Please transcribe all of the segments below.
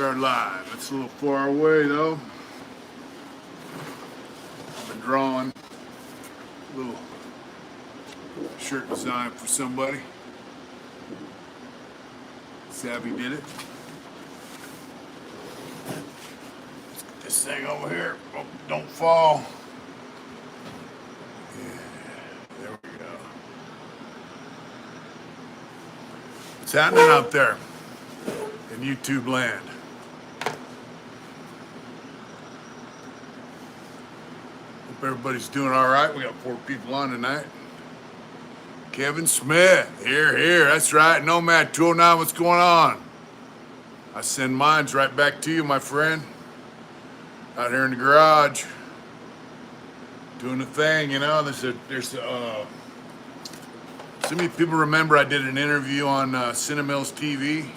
are live. It's a little far away though. I've been drawing a little shirt design for somebody. Savvy did it. Let's get this thing over here. Oh, don't fall. Yeah, there we go. What's happening out there in YouTube land? Hope everybody's doing all right. We got 4 people on tonight. Kevin Smith, here. That's right. Nomad 209, what's going on? I send mines right back to you, my friend. Out here in the garage, doing the thing. You know, there's so many people remember I did an interview on Cinemills TV.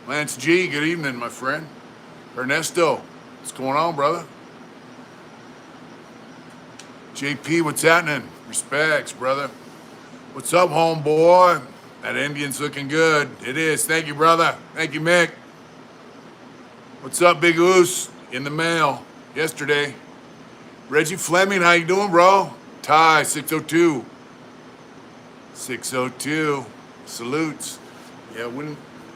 Lance G, good evening, my friend. Ernesto, what's going on, brother? JP, what's happening? Respects, brother. What's up, homeboy? That Indian's looking good. It is. Thank you, brother. Thank you, Mick. What's up, Big Oos? In the mail yesterday. Reggie Fleming, how you doing, bro? Ty, 602. 602. Salutes. Yeah,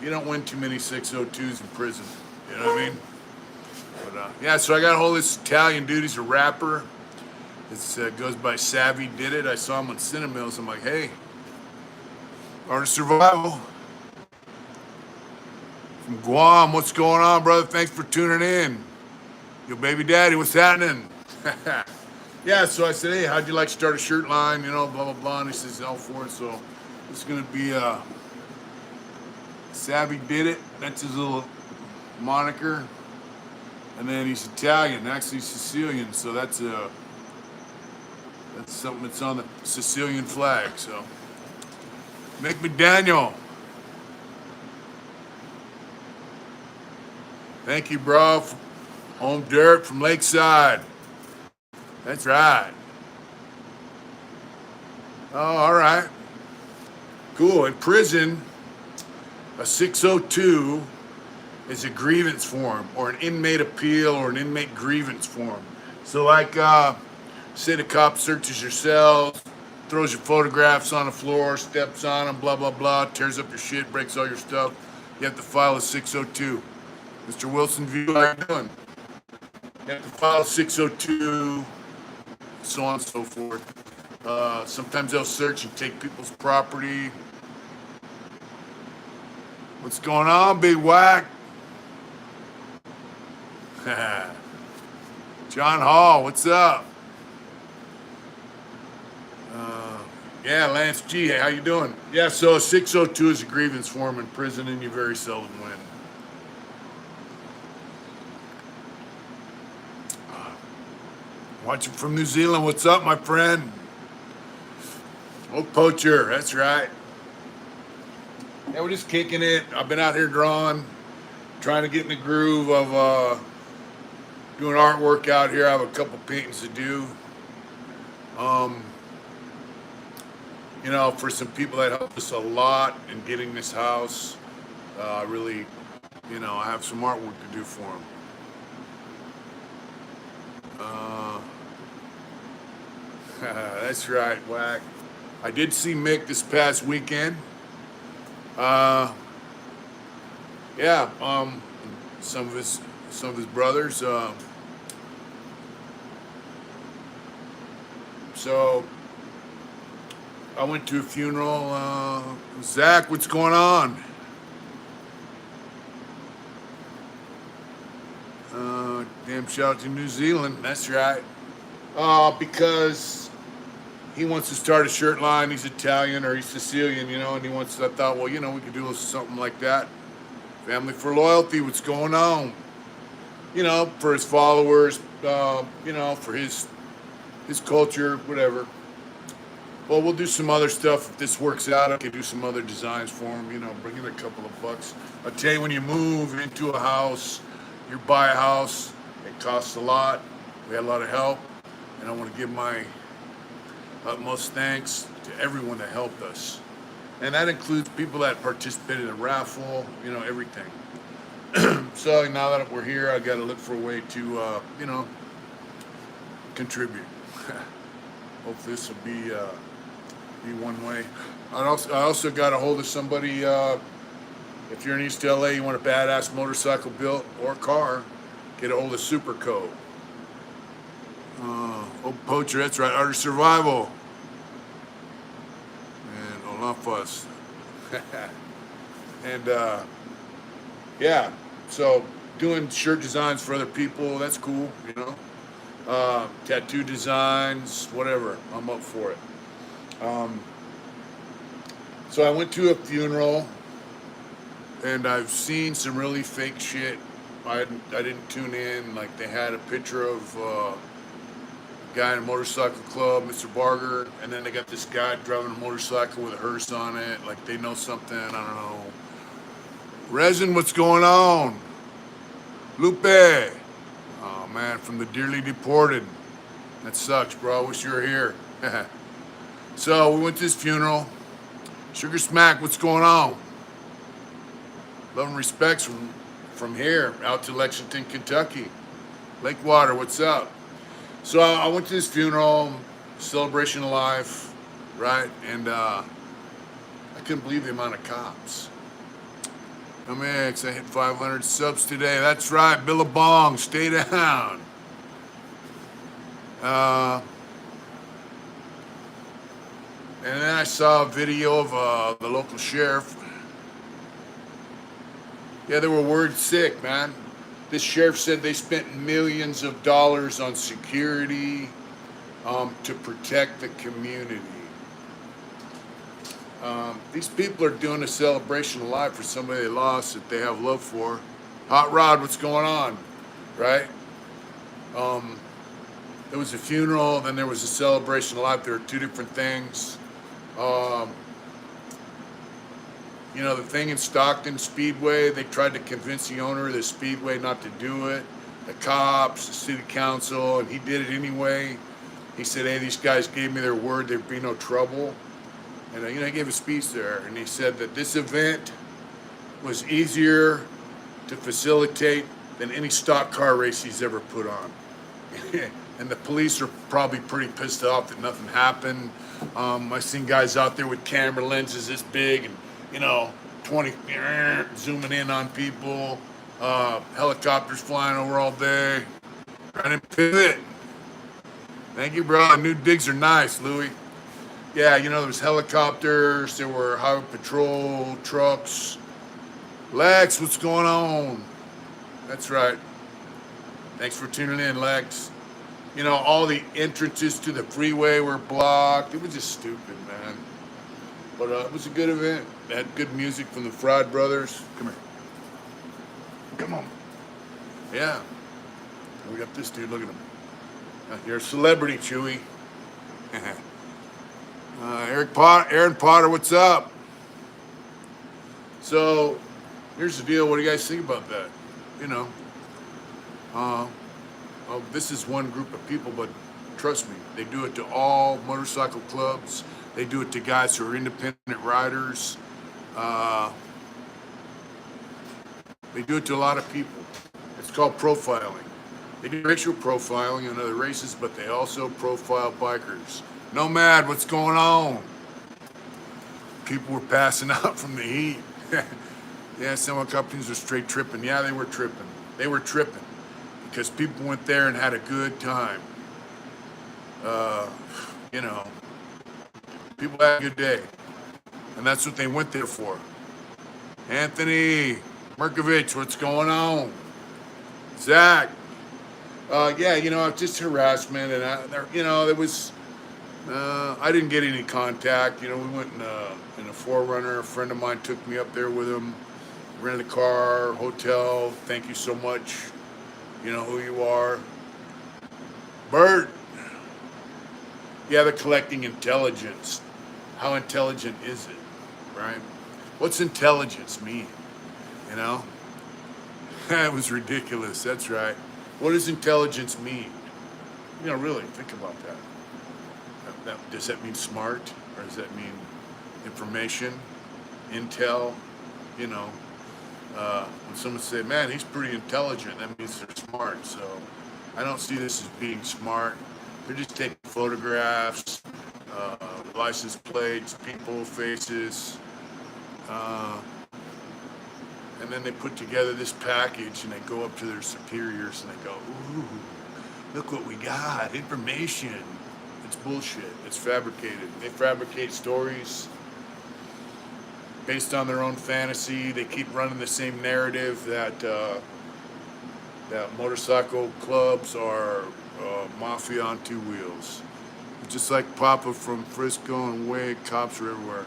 you don't win too many 602s in prison. You know what I mean? But, yeah, so I got a hold of this Italian dude. He's a rapper. It goes by Savvy Did It. I saw him on Cinemills. I'm like, hey, Art of Survival. From Guam, what's going on, brother? Thanks for tuning in. Yo, baby daddy, what's happening? Yeah, so I said, hey, how'd you like to start a shirt line? You know, blah, blah, blah. And he says, all for it. So this is going to be Savvy Did It. That's his little moniker. And then he's Italian, actually Sicilian. So that's something that's on the Sicilian flag. So Mick McDaniel. Thank you, bro. Home Dirt from Lakeside. That's right. Oh, all right. Cool. In prison, a 602 is a grievance form or an inmate appeal or an inmate grievance form. So like, say the cop searches your cell, throws your photographs on the floor, steps on them, blah, blah, blah, tears up your shit, breaks all your stuff. You have to file a 602. Mr. Wilson View, how you doing? You have to file a 602, so on and so forth. Sometimes they'll search and take people's property. What's going on, Big Whack? John Hall, what's up? Yeah, Lance G, hey, how you doing? Yeah, so a 602 is a grievance form in prison, and you very seldom win. Watching from New Zealand, what's up, my friend? Oh, Poacher, that's right. Yeah, we're just kicking it. I've been out here drawing, trying to get in the groove of doing artwork out here. I have a couple paintings to do. You know, for some people that helped us a lot in getting this house, really, you know, I have some artwork to do for them. That's right, Whack. I did see Mick this past weekend. Yeah, some of his brothers. So I went to a funeral. Zach, what's going on? Damn shout out to New Zealand. That's right. Because he wants to start a shirt line. He's Italian or he's Sicilian, you know, and I thought, well, you know, we could do something like that. Family for Loyalty, what's going on? You know, for his followers, you know, for his culture, whatever. Well, we'll do some other stuff. If this works out, I can do some other designs for him, you know, bring in a couple of bucks. I'll tell you, when you move into a house, you buy a house, it costs a lot. We had a lot of help, and I want to give my utmost thanks to everyone that helped us. And that includes people that participated in the raffle, you know, everything. So now that we're here, I got to look for a way to, contribute. Hopefully this will be one way. I also got a hold of somebody. If you're in East LA, you want a badass motorcycle built or car, get a hold of Superco. Old Poacher, that's right. Art of Survival. And Olympus. And yeah, so doing shirt designs for other people, that's cool, tattoo designs, whatever. I'm up for it. Um, so I went to a funeral, and I've seen some really fake shit. I didn't tune in. Like they had a picture of a guy in a motorcycle club, Mr. Barger, and then they got this guy driving a motorcycle with a hearse on it. Like they know something. I don't know. Resin, what's going on? Lupe. Oh man, from the dearly deported. That sucks, bro. I wish you were here. So we went to his funeral. Sugar Smack, what's going on? Love and respects from here out to Lexington, Kentucky. Lakewater, what's up? So I went to his funeral, celebration of life, right? And I couldn't believe the amount of cops. MX, I hit 500 subs today. That's right, Billabong, stay down. And then I saw a video of the local sheriff. Yeah, they were word sick, man. This sheriff said they spent millions of dollars on security to protect the community. These people are doing a celebration of life for somebody they lost that they have love for. Hot Rod, what's going on? Right? There was a funeral, then there was a celebration of life. There were two different things. The thing in Stockton Speedway, they tried to convince the owner of the Speedway not to do it. The cops, the city council, and he did it anyway. He said, hey, these guys gave me their word there'd be no trouble. And, he gave a speech there, and he said that this event was easier to facilitate than any stock car race he's ever put on. And the police are probably pretty pissed off that nothing happened. I've seen guys out there with camera lenses this big and, 20 zooming in on people, helicopters flying over all day. Trying to pivot. Thank you, bro. New digs are nice, Louie. Yeah, there was helicopters, there were highway patrol trucks. Lex, what's going on? That's right. Thanks for tuning in, Lex. All the entrances to the freeway were blocked. It was just stupid, man. But it was a good event. They had good music from the Fried Brothers. Come here. Come on. Yeah. We got this dude. Look at him. You're a celebrity, Chewy. Aaron Potter, what's up? So, here's the deal. What do you guys think about that? This is one group of people, but trust me, they do it to all motorcycle clubs. They do it to guys who are independent riders. They do it to a lot of people. It's called profiling. They do racial profiling in other races, but they also profile bikers. Nomad, what's going on? People were passing out from the heat. Yeah, some companies are straight tripping. Yeah, they were tripping. They were tripping because people went there and had a good time. People had a good day. And that's what they went there for. Anthony Merkovich, what's going on? Zach. Just harassment. And, there was, I didn't get any contact. We went in a 4Runner. A friend of mine took me up there with him. Rented a car, hotel. Thank you so much. You know who you are. Bert. Yeah, they're collecting intelligence. How intelligent is it, right? What's intelligence mean? That was ridiculous. That's right. What does intelligence mean? Really, think about that. Does that mean smart? Or does that mean information? Intel? When someone say, man, he's pretty intelligent, that means they're smart. So I don't see this as being smart. They're just taking photographs, uh, license plates, people, faces, uh, and then they put together this package and they go up to their superiors and they go, ooh, look what we got, information. It's bullshit. It's fabricated. They fabricate stories based on their own fantasy. They keep running the same narrative that motorcycle clubs are mafia on two wheels. Just like Papa from Frisco and Wade, cops are everywhere.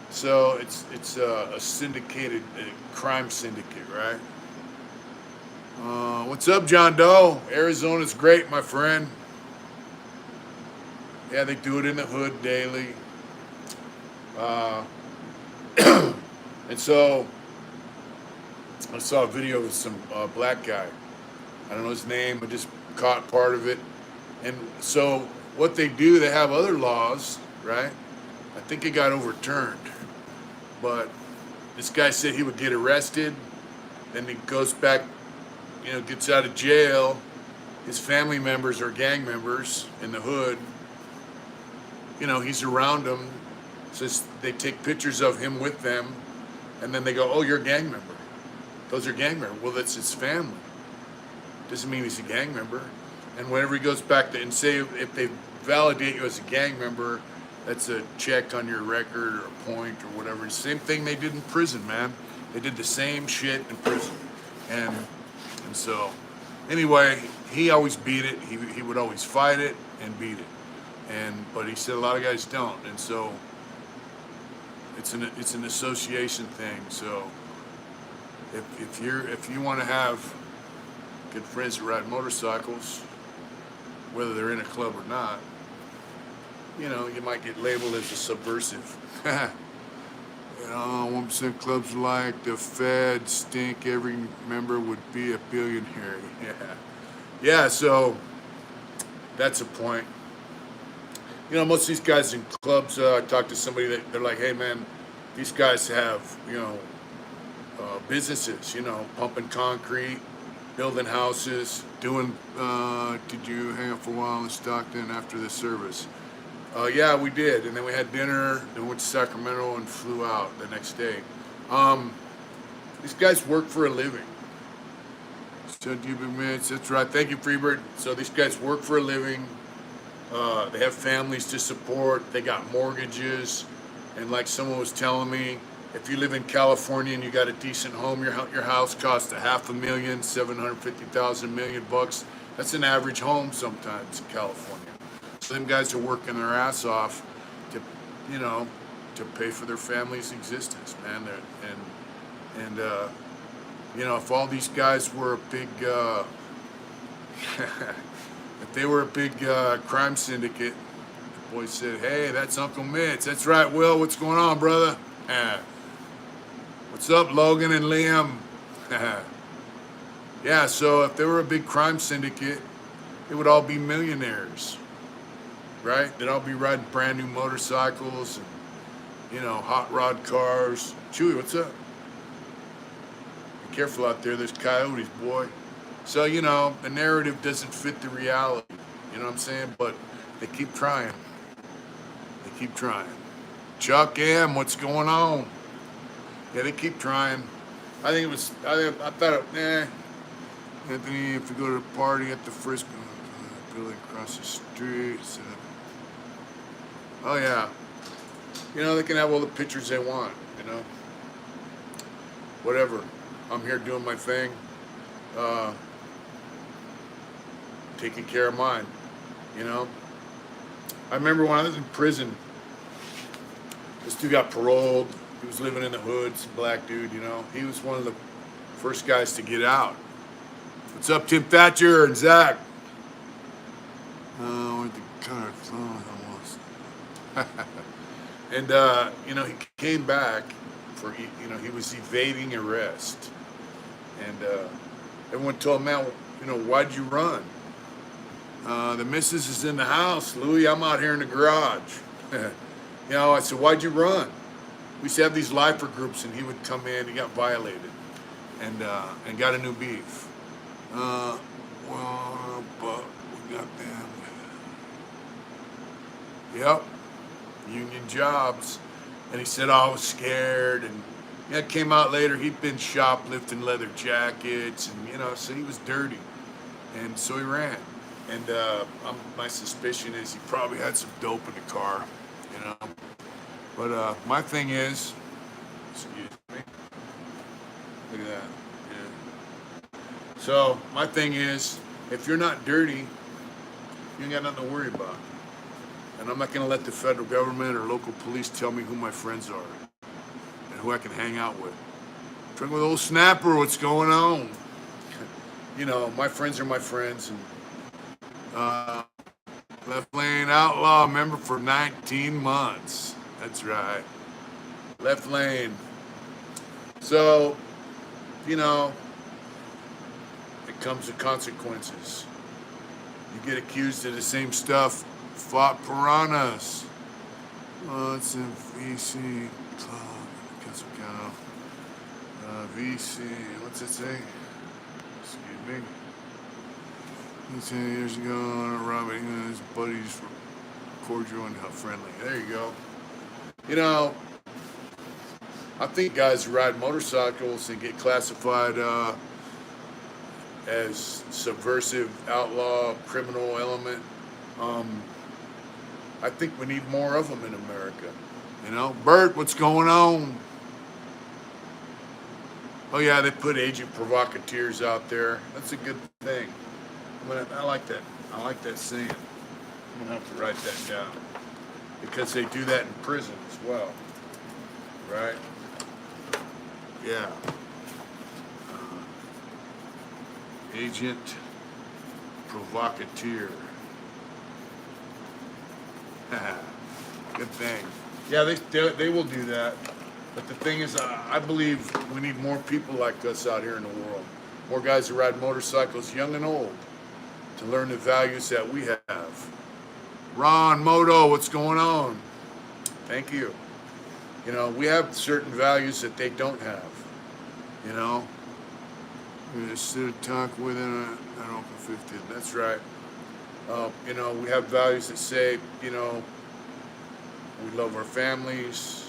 So it's a syndicated crime syndicate, right? What's up, John Doe? Arizona's great, my friend. Yeah, they do it in the hood daily. Uh, and so I saw a video of some black guy. I don't know his name, I just caught part of it. And so what they do, they have other laws, right? I think it got overturned. But this guy said he would get arrested, then he goes back, gets out of jail. His family members are gang members in the hood. He's around them. Says they take pictures of him with them, and then they go, "Oh, you're a gang member. Those are gang members." Well, that's his family. Doesn't mean he's a gang member. And whenever he goes back to and say if they validate you as a gang member, that's a check on your record or a point or whatever. Same thing they did in prison, man. They did the same shit in prison, and so anyway, he always beat it. He would always fight it and beat it, but he said a lot of guys don't, and so it's an association thing. So if you want to have good friends that ride motorcycles, whether they're in a club or not, you might get labeled as a subversive. 1% clubs like the Fed stink. Every member would be a billionaire. Yeah. So that's a point. Most of these guys in clubs. I talked to somebody that they're like, "Hey, man, these guys have businesses. Pumping concrete, building houses, doing." Did you hang out for a while in Stockton after the service? Yeah, we did, and then we had dinner, then went to Sacramento and flew out the next day. These guys work for a living. So minutes, that's right. Thank you, Freebird. So these guys work for a living. They have families to support. They got mortgages, and like someone was telling me, if you live in California and you got a decent home, your house costs $500,000, $750,000 That's an average home sometimes in California. So them guys are working their ass off to, to pay for their family's existence, man. If all these guys were a big, if they were a big crime syndicate, the boy said, "Hey, that's Uncle Mitch." "That's right, Will. What's going on, brother?" "What's up, Logan and Liam?" Yeah, so if they were a big crime syndicate, it would all be millionaires, right? They'd all be riding brand new motorcycles and, hot rod cars. Chewy, what's up? Be careful out there. There's coyotes, boy. So, the narrative doesn't fit the reality. You know what I'm saying? But they keep trying. They keep trying. Chuck M, what's going on? Yeah, they keep trying. I thought, Anthony, if you go to a party at the Frisco building across the street, oh yeah. They can have all the pictures they want, Whatever. I'm here doing my thing. Taking care of mine, I remember when I was in prison, this dude got paroled. He was living in the hood, some black dude, He was one of the first guys to get out. What's up, Tim Thatcher and Zach? With the car flowing almost. And, he came back for, he was evading arrest. And everyone told him, "Man, why'd you run?" The missus is in the house, Louie. I'm out here in the garage. I said, "Why'd you run?" We used to have these lifer groups, and he would come in. He got violated. and got a new beef. Uh, but we got them. Yep, union jobs. And he said, oh, I was scared. And yeah, it came out later he'd been shoplifting leather jackets, and so he was dirty, and so he ran. And my suspicion is he probably had some dope in the car, you know. But my thing is, excuse me, look at that. Yeah. So my thing is, if you're not dirty, you ain't got nothing to worry about. And I'm not gonna let the federal government or local police tell me who my friends are and who I can hang out with. Drink with old Snapper, what's going on? My friends are my friends, and uh, Left Lane Outlaw member for 19 months. That's right. Left Lane. So, it comes with consequences. You get accused of the same stuff. Fought piranhas. Oh, it's in VC Club, Quesalcano. VC, what's it say? Excuse me. 10 years ago, Robbie and his buddies were cordial and friendly. There you go. I think guys who ride motorcycles and get classified as subversive, outlaw, criminal element. I think we need more of them in America. Bert, what's going on? Oh yeah, they put agent provocateurs out there. That's a good thing. I like that. I like that saying. I'm gonna have to write that down because they do that in prison as well, right? Yeah. Agent provocateur. Good thing. Yeah, they will do that. But the thing is, I believe we need more people like us out here in the world. More guys who ride motorcycles, young and old, to learn the values that we have. Ron Moto, what's going on? Thank you. We have certain values that they don't have. We just sit and talk with an open 50. That's right. We have values that say, we love our families.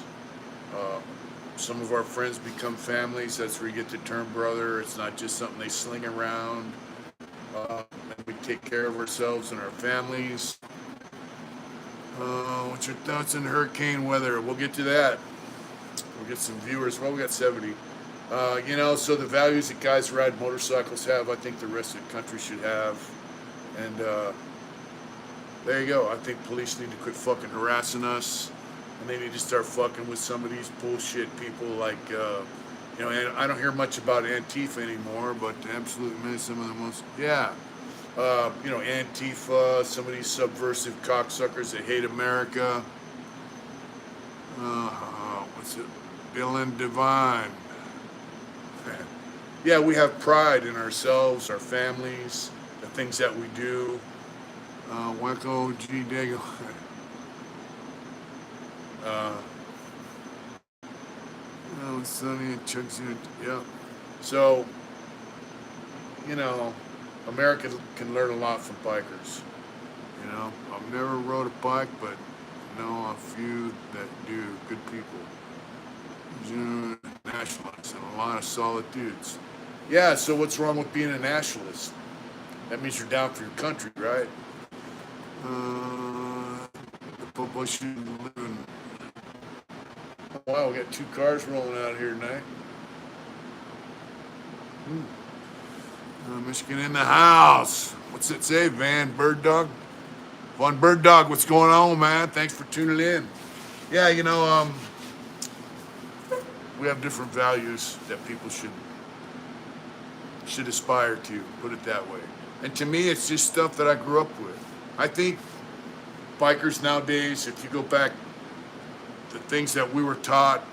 Some of our friends become families. That's where you get the term brother. It's not just something they sling around. And we take care of ourselves and our families. What's your thoughts on hurricane weather? We'll get to that. We'll get some viewers. Well, we got 70. So the values that guys who ride motorcycles have, I think the rest of the country should have. And there you go. I think police need to quit fucking harassing us. And they need to start fucking with some of these bullshit people like, and I don't hear much about Antifa anymore, but absolutely, man, some of the most, yeah. Antifa, some of these subversive cocksuckers that hate America. What's it? Dylan Devine. Yeah, we have pride in ourselves, our families, the things that we do. Wacko G. Dago. Sunny and Chuck's in it. Yeah. So, America can learn a lot from bikers. I've never rode a bike, but know a few that do. Good people. Nationalists and a lot of solid dudes. Yeah, so what's wrong with being a nationalist? That means you're down for your country, right? The Popo shouldn't live in. Wow, we got 2 cars rolling out here tonight. Michigan in the house. What's it say, Van Bird Dog? Von Bird Dog, what's going on, man? Thanks for tuning in. Yeah, we have different values that people should aspire to, put it that way. And to me, it's just stuff that I grew up with. I think bikers nowadays, if you go back, the things that we were taught,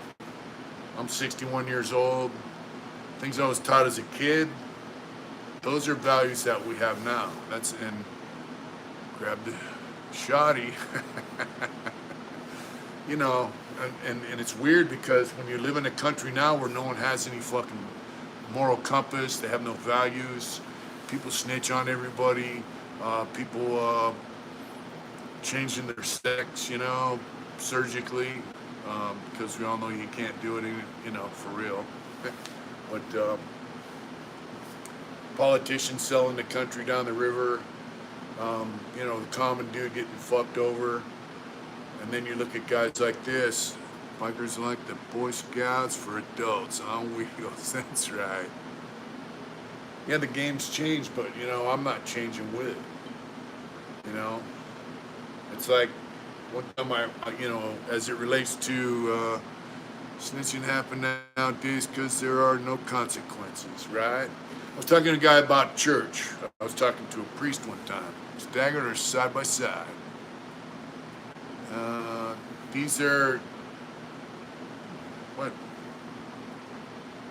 I'm 61 years old, things I was taught as a kid, those are values that we have now. And grab the shoddy. And it's weird because when you live in a country now where no one has any fucking moral compass. They have no values. People snitch on everybody. People changing their sex, surgically, because we all know you can't do it, for real. But politicians selling the country down the river, the common dude getting fucked over. And then you look at guys like this, bikers like the Boy Scouts for adults on wheels. That's right. Yeah, the game's changed, but, I'm not changing with it. It's like one time as it relates to snitching happen nowadays because there are no consequences, right? I was talking to a guy about church. I was talking to a priest one time. Staggered or side by side. These are what?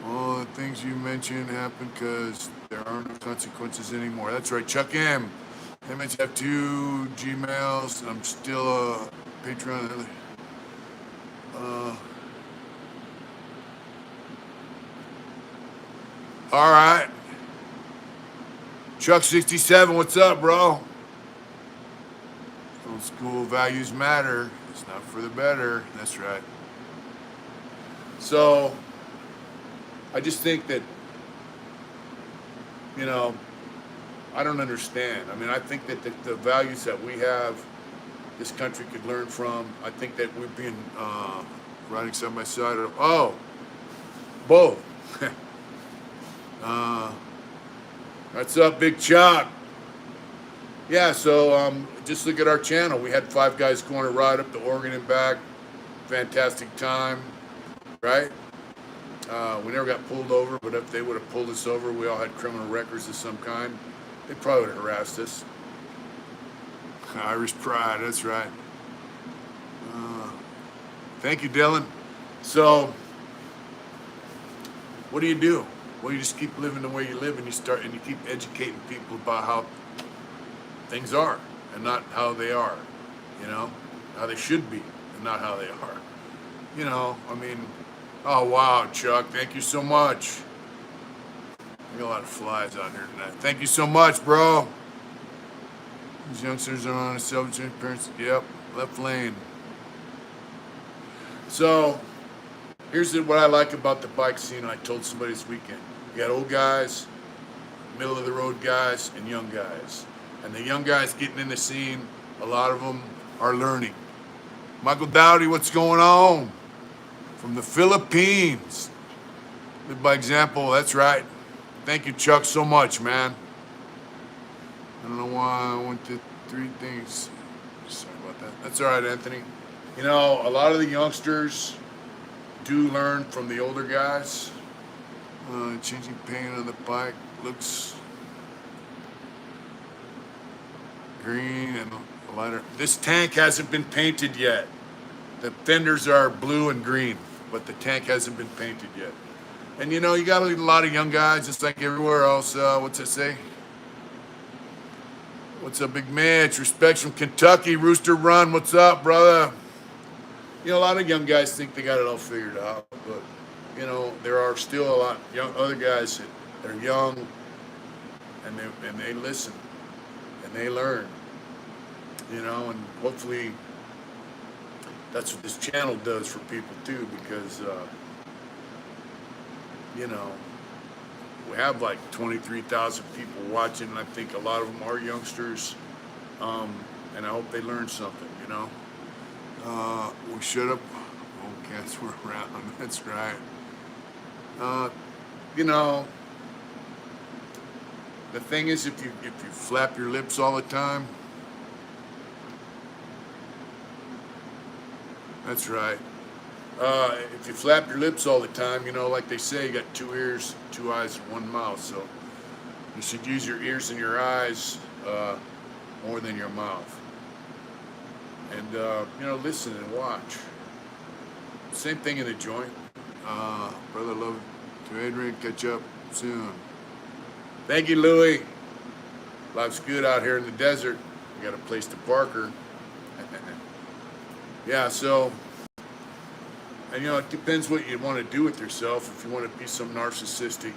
All the things you mentioned happen because there are no consequences anymore. That's right, Chuck M. Image have 2 Gmails. I'm still a Patreon. All right. Chuck 67, what's up, bro? Old school values matter. It's not for the better. That's right. So, I just think that, I don't understand. I mean, I think that the values that we have, this country could learn from. I think that we've been riding side by side. Both. What's up, Big Chuck? Yeah, so just look at our channel. We had 5 guys going to ride up to Oregon and back. Fantastic time, right? We never got pulled over, but if they would have pulled us over, we all had criminal records of some kind. They probably would have harassed us. Irish pride, that's right. Thank you, Dylan. So, what do you do? Well, you just keep living the way you live, and you keep educating people about how things are, and not how they are. How they should be, and not how they are. Oh wow, Chuck, thank you so much. We got a lot of flies out here tonight. Thank you so much, bro. These youngsters are on a self-trained parents. Yep, left lane. So, here's what I like about the bike scene. I told somebody this weekend. You got old guys, middle of the road guys, and young guys. And the young guys getting in the scene, a lot of them are learning. Michael Dowdy, what's going on? From the Philippines. Live by example, that's right. Thank you, Chuck, so much, man. I don't know why I went to 3 things. Sorry about that. That's all right, Anthony. A lot of the youngsters do learn from the older guys. Changing paint on the bike looks green and lighter. This tank hasn't been painted yet. The fenders are blue and green, but the tank hasn't been painted yet. And you got a lot of young guys, just like everywhere else. What's it say? What's up, Big Mitch? Respects from Kentucky. Rooster Run, what's up, brother? A lot of young guys think they got it all figured out, but, there are still a lot of other guys that are young, and they listen, and they learn, and hopefully that's what this channel does for people, too, because, we have like 23,000 people watching, and I think a lot of them are youngsters, and I hope they learn something, We shut up. Old cats were around. That's right. The thing is, if you flap your lips all the time, that's right. If you flap your lips all the time, like they say, you got 2 ears, 2 eyes, and 1 mouth. So you should use your ears and your eyes more than your mouth. And, listen and watch. Same thing in the joint. Brother, love to Adrian. Catch up soon. Thank you, Louie. Life's good out here in the desert. We got a place to park her. Yeah, so And it depends what you want to do with yourself. If you want to be some narcissistic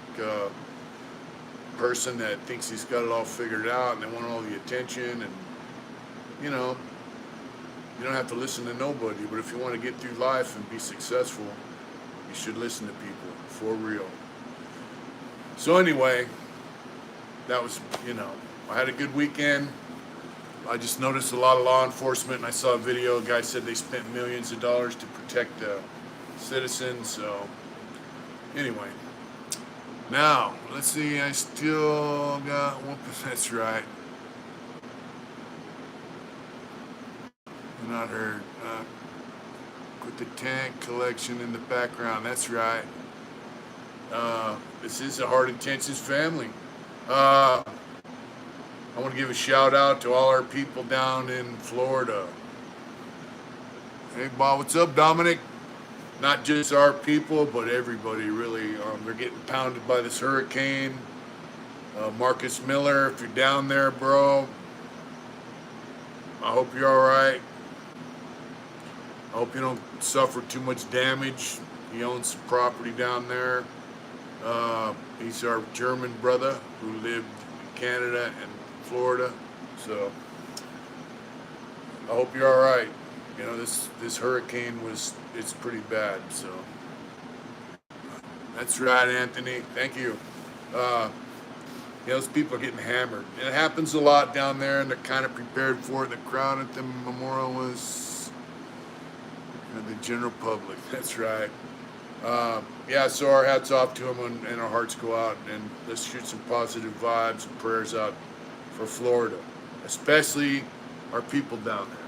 person that thinks he's got it all figured out and they want all the attention, and you know, you don't have to listen to nobody. But if you want to get through life and be successful, you should listen to people for real. So anyway, that was, I had a good weekend. I just noticed a lot of law enforcement, and I saw a video. A guy said they spent millions of dollars to protect citizens. So anyway, now let's see. I still got one. That's right. Not heard. Put the tank collection in the background. That's right. This is a Hard Intentions family. I want to give a shout out to all our people down in Florida. Hey, Bob, what's up, Dominic? Not just our people, but everybody, really. They're getting pounded by this hurricane. Marcus Miller, if you're down there, bro, I hope you're all right. I hope you don't suffer too much damage. He owns some property down there. He's our German brother who lived in Canada and Florida. So I hope you're all right. This hurricane it's pretty bad. So that's right, Anthony. Thank you. Those people are getting hammered. And it happens a lot down there, and they're kind of prepared for it. The crowd at the memorial was the general public. That's right. So our hats off to them, and our hearts go out, and let's shoot some positive vibes and prayers out for Florida, especially our people down there.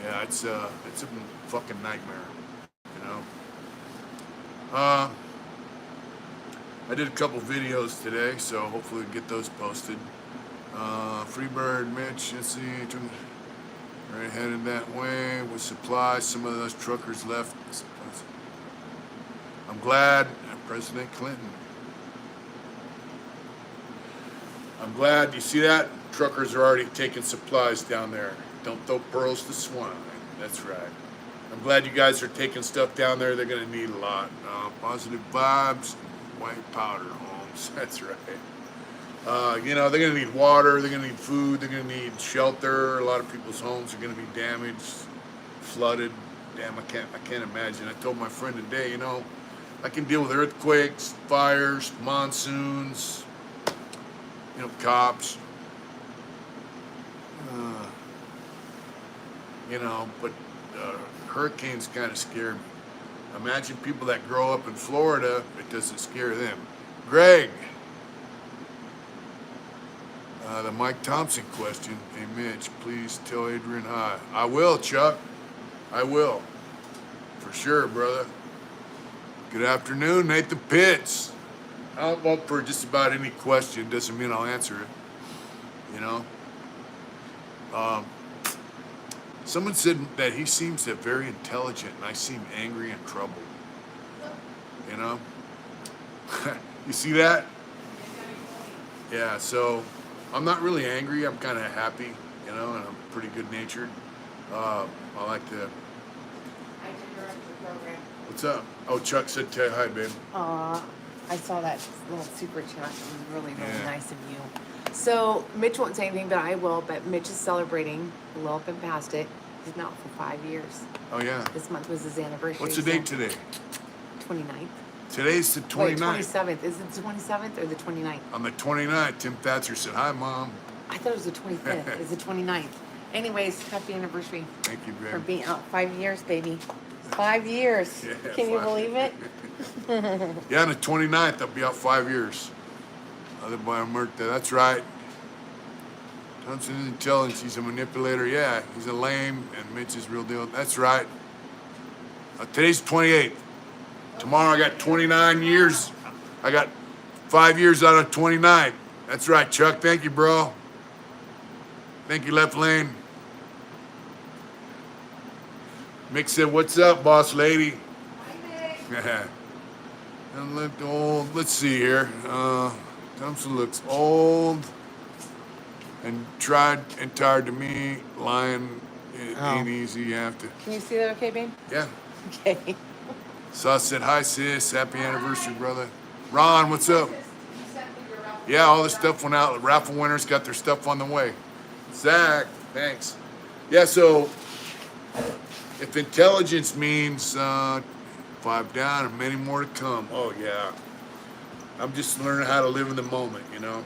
Yeah, it's a fucking nightmare, I did a couple videos today, so hopefully we can get those posted. Freebird, Mitch, let's see, right headed that way with supplies. Some of those truckers left. I'm glad President Clinton. I'm glad. You see that? Truckers are already taking supplies down there. Don't throw pearls to swine. That's right. I'm glad you guys are taking stuff down there. They're going to need a lot. Positive vibes, white powder homes. That's right. They're going to need water. They're going to need food. They're going to need shelter. A lot of people's homes are going to be damaged, flooded. Damn, I can't imagine. I told my friend today, I can deal with earthquakes, fires, monsoons, cops. But hurricanes kind of scare me. Imagine people that grow up in Florida, it doesn't scare them. Greg, the Mike Thompson question. Hey, Mitch, please tell Adrian hi. I will, Chuck. I will. For sure, brother. Good afternoon, Nathan Pitts. I'm up for just about any question. Doesn't mean I'll answer it. Someone said that he seems very intelligent, and I seem angry and troubled. You see that? Yeah, so I'm not really angry. I'm kind of happy, and I'm pretty good-natured. I like to... I interrupt the program. What's up? Oh, Chuck said, "Tell hi, babe." I saw that little super chat. It was really nice of you. So Mitch won't say anything, but I will. But Mitch is celebrating. Well up and past it. He's been out for 5 years. Oh, yeah. This month was his anniversary. What's the date today? 29th. Today's the 29th. Wait, 27th. Is it the 27th or the 29th? On the 29th, Tim Thatcher said, "Hi, Mom." I thought it was the 25th. It's the 29th. Anyways, happy anniversary. Thank you, babe. For being out 5 years, baby. 5 years. Yeah, Can you believe it? Yeah, on the 29th, I'll be out 5 years. Other by a Merta. That's right. Thompson is intelligent. He's a manipulator. Yeah, he's a lame, and Mitch is real deal. That's right. Today's 28th. Tomorrow I got 29 years. I got 5 years out of 29. That's right, Chuck. Thank you, bro. Thank you, Left Lane. Mick said, "What's up, boss lady?" Hi, And let's see here. Thompson looks old and tried and tired to me, lying It Oh. ain't easy. You have to. Can you see that okay, babe? Yeah. Okay. So I said, hi, sis. Happy anniversary, brother. Ron, what's up? Yeah, all the stuff went out. The raffle winners got their stuff on the way. Zach, thanks. Yeah, so if intelligence means 5 down and many more to come, oh, yeah. I'm just learning how to live in the moment, you know?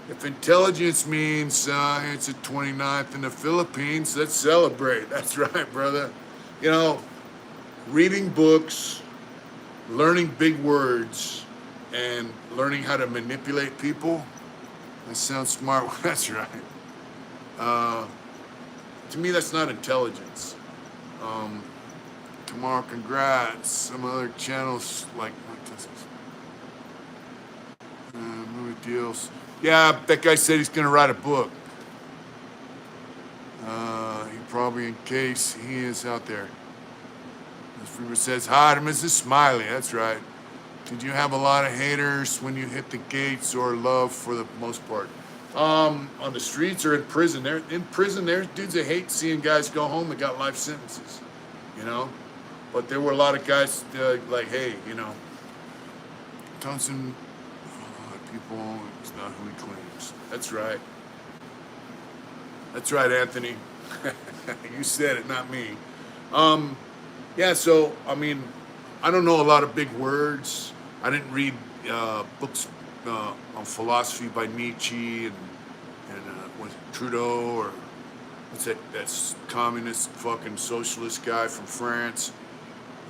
If intelligence means it's the 29th in the Philippines, let's celebrate. That's right, brother. You know, reading books, learning big words, and learning how to manipulate people, that sounds smart. That's right. To me, that's not intelligence. Tomorrow, congrats. Some other channels like movie deals. Yeah, that guy said he's gonna write a book. He probably, in case he is out there. Ms. Freeman says, hi to Mrs. Smiley. That's right. Did you have a lot of haters when you hit the gates, or love for the most part? On the streets or in prison? They're in prison. There's dudes that hate seeing guys go home that got life sentences, you know. But there were a lot of guys like, hey, you know, Thompson, people, it's not who he claims. That's right. That's right, Anthony. You said it, not me. Yeah, so, I mean, I don't know a lot of big words. I didn't read books on philosophy by Nietzsche and with Trudeau, or what's that? That's communist fucking socialist guy from France.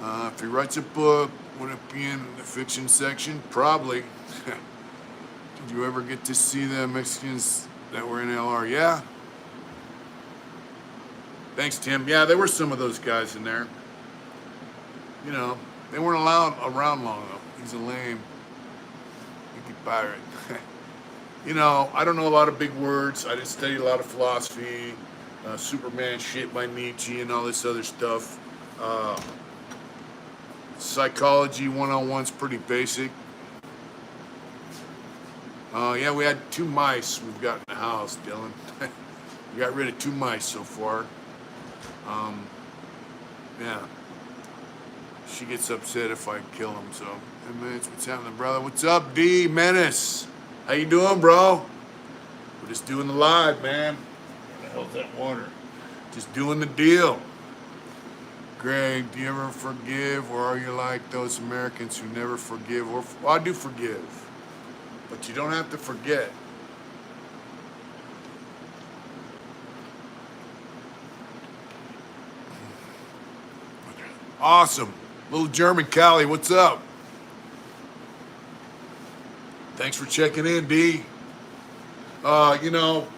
If he writes a book, would it be in the fiction section? Probably. Did you ever get to see the Mexicans that were in LR? Yeah. Thanks, Tim. Yeah, there were some of those guys in there. You know, they weren't allowed around long enough. He's a lame Mickey pirate. You know, I don't know a lot of big words. I didn't study a lot of philosophy, Superman shit by Nietzsche and all this other stuff. Psychology 101's pretty basic. Yeah, we had 2 mice we've got in the house, Dylan. We got rid of 2 mice so far. Yeah. She gets upset if I kill them, so. Hey, man, what's happening, brother? What's up, D Menace? How you doing, bro? We're just doing the live, man. Where the hell's that water? Just doing the deal. Greg, do you ever forgive, or are you like those Americans who never forgive? Or well, I do forgive, but you don't have to forget. Awesome. Little German Cali, what's up? Thanks for checking in, D. You know,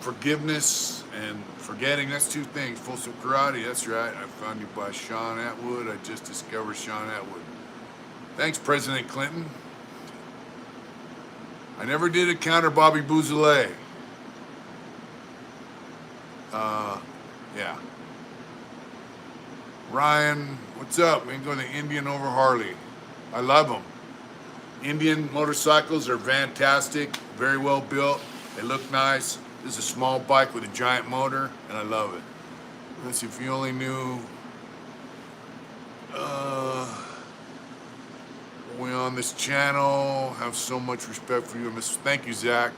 forgiveness and forgetting, that's 2 things. Folsom Karate, that's right. I found you by Sean Atwood. I just discovered Sean Atwood. Thanks, President Clinton. I never did encounter Bobby Bouzoulet. Yeah. Ryan, what's up? We can go to Indian over Harley. I love them. Indian motorcycles are fantastic, very well built. They look nice. This is a small bike with a giant motor, and I love it. Let's see, if you only knew we on this channel have so much respect for you. Thank you, Zach.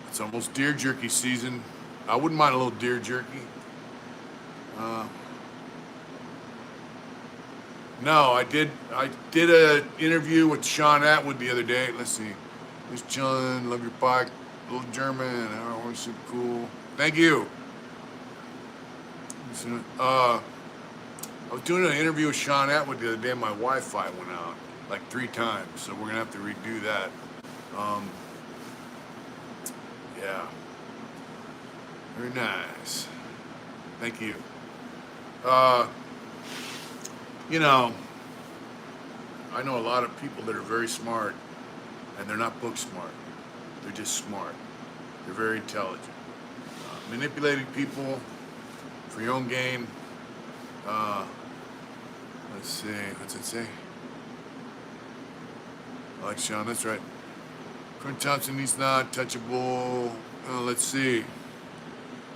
It's almost deer jerky season. I wouldn't mind a little deer jerky. No, I did an interview with Sean Atwood the other day. Let's see. Just chilling, love your bike, little German, always so cool. Thank you. I was doing an interview with Sean Atwood the other day, and my Wi-Fi went out like 3 times, so we're gonna have to redo that. Yeah. Very nice. Thank you. You know, I know a lot of people that are very smart, and they're not book smart. They're just smart. They're very intelligent. Manipulating people for your own gain. Let's see, what's it say? I like Sean, that's right. Quentin Thompson, he's not touchable. Let's see.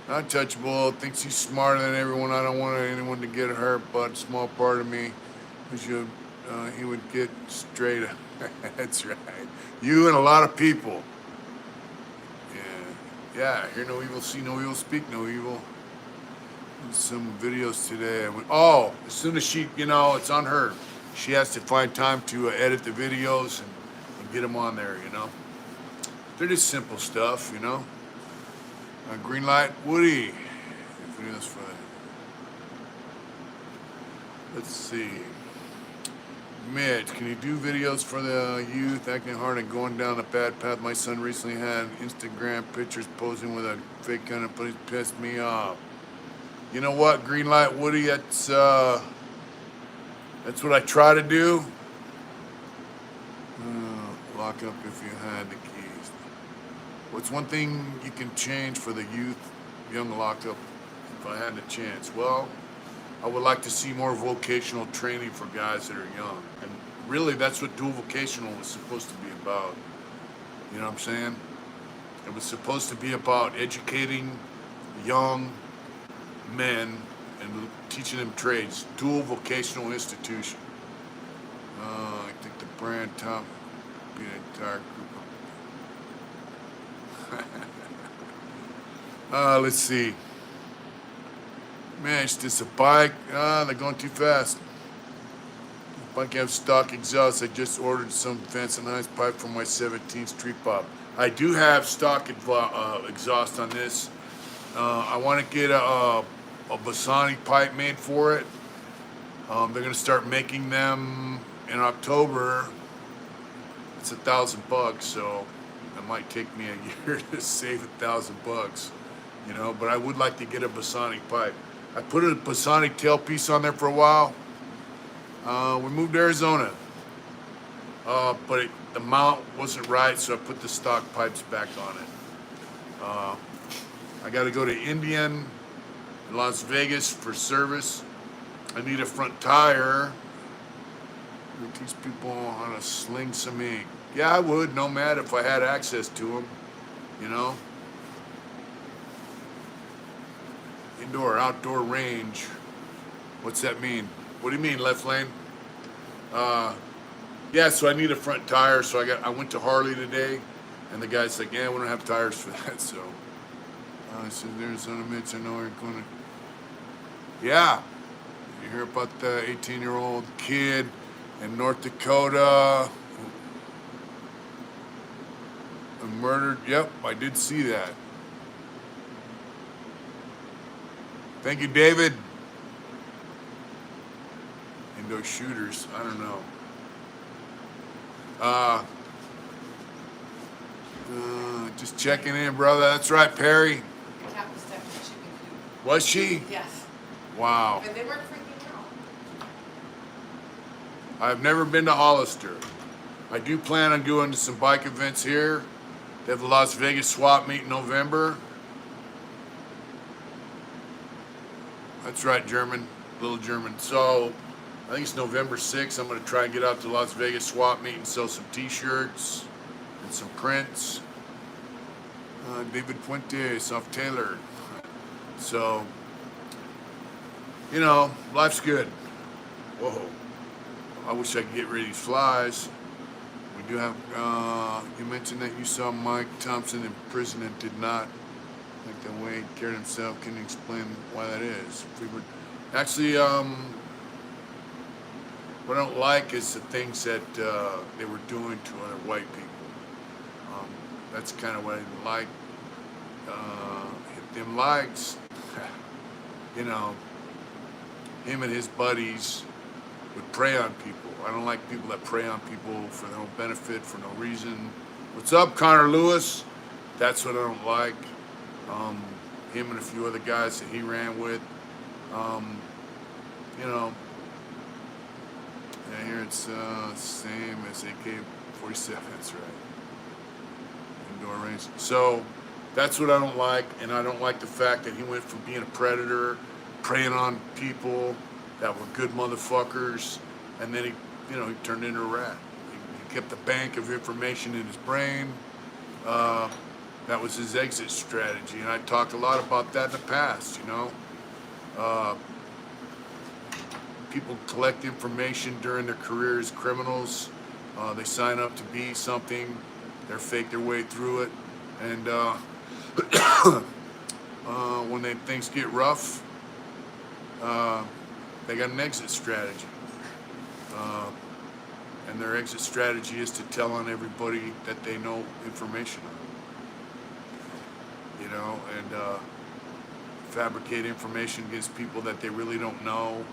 Not touchable. Thinks he's smarter than everyone. I don't want anyone to get hurt, but small part of me wish he would get straight. That's right. You and a lot of people. Yeah. Hear no evil, see no evil, speak no evil. Some videos today. As soon as she, it's on her. She has to find time to edit the videos and get them on there, They're just simple stuff, Green light, Woody. Videos for that. Let's see. Mitch, can you do videos for the youth acting hard and going down a bad path? My son recently had Instagram pictures posing with a fake gun and police pissed me off. You know what, Green light, Woody? That's what I try to do. Lock up if you had the keys. What's one thing you can change for the youth, young lockup, if I had the chance? Well, I would like to see more vocational training for guys that are young. And really, that's what dual vocational was supposed to be about. You know what I'm saying? It was supposed to be about educating young men and teaching them trades. Dual vocational institution. I think the brand top be an entire group. Let's see. Man, it's just a bike. They're going too fast. Bike have stock exhaust. I just ordered some Vance and Hines pipe for my 17th Street Pop. I do have stock exhaust on this. I want to get a Bassani pipe made for it. They're going to start making them in October. It's $1,000, so it might take me a year to save $1,000, But I would like to get a Bassani pipe. I put a Bassani tailpiece on there for a while. We moved to Arizona, but the mount wasn't right, so I put the stock pipes back on it. I got to go to Indian, Las Vegas for service. I need a front tire. Teach people how to sling some ink. Yeah, I would, no matter if I had access to them, Indoor, outdoor range. What's that mean? What do you mean, left lane? Yeah, so I need a front tire. So I went to Harley today, and the guy's like, "Yeah, we don't have tires for that." So I said, "There's an Mitch. I know you're gonna." Yeah, you hear about the 18-year-old kid in North Dakota murdered? Yep, I did see that. Thank you, David. Indoor shooters, I don't know. Just checking in, brother. That's right, Perry. The cat was stuck in the chicken coop. Was she? Yes. Wow. But they weren't freaking out. I've never been to Hollister. I do plan on going to some bike events here. They have the Las Vegas swap meet in November. That's right, German. Little German. So, I think it's November 6th. I'm going to try and get out to Las Vegas swap meet and sell some t-shirts and some prints. David Puente, off Taylor. So, life's good. Whoa. I wish I could get rid of these flies. We do have, you mentioned that you saw Mike Thompson in prison and did not like the way he carried himself. Can you explain why that is? Actually, what I don't like is the things that they were doing to other white people. That's kind of what I didn't like. Hit them likes. Him and his buddies would prey on people. I don't like people that prey on people for their own benefit, for no reason. What's up, Connor Lewis? That's what I don't like. Him and a few other guys that he ran with. Yeah, here it's same as AK-47, that's right. Indoor range. So that's what I don't like, and I don't like the fact that he went from being a predator, preying on people that were good motherfuckers, and then he turned into a rat. He kept a bank of information in his brain, Uh, that was his exit strategy, and I talked a lot about that in the past. Uh, people collect information during their career as criminals. They sign up to be something. They fake their way through it, and when things get rough, uh, they got an exit strategy. Uh, and their exit strategy is to tell on everybody that they know information on, and fabricate information against people that they really don't know.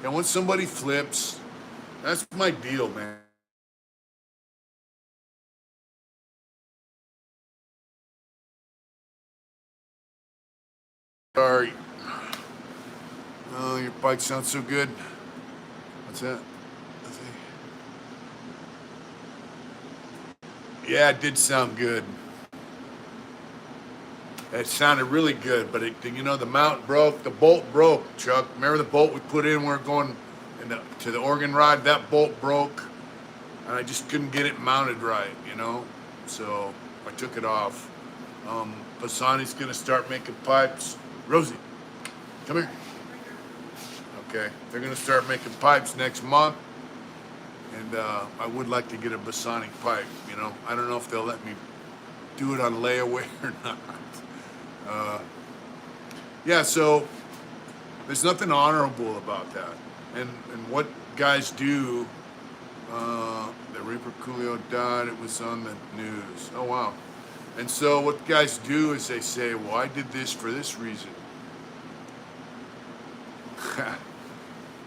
And when somebody flips, that's my deal, man. Sorry. Oh, your bike sounds so good. What's that? Let's see. Yeah, it did sound good. It sounded really good, but the mount broke, the bolt broke, Chuck. Remember the bolt we put in when we were going to the organ ride? That bolt broke, and I just couldn't get it mounted right. So I took it off. Bassani's gonna start making pipes. Rosie, come here. Okay, they're gonna start making pipes next month, and I would like to get a Bassani pipe. I don't know if they'll let me do it on layaway or not. Uh, yeah, so there's nothing honorable about that. And what guys do, the Reaper Coolio died, it was on the news. Oh, wow. And so what guys do is they say, well, I did this for this reason.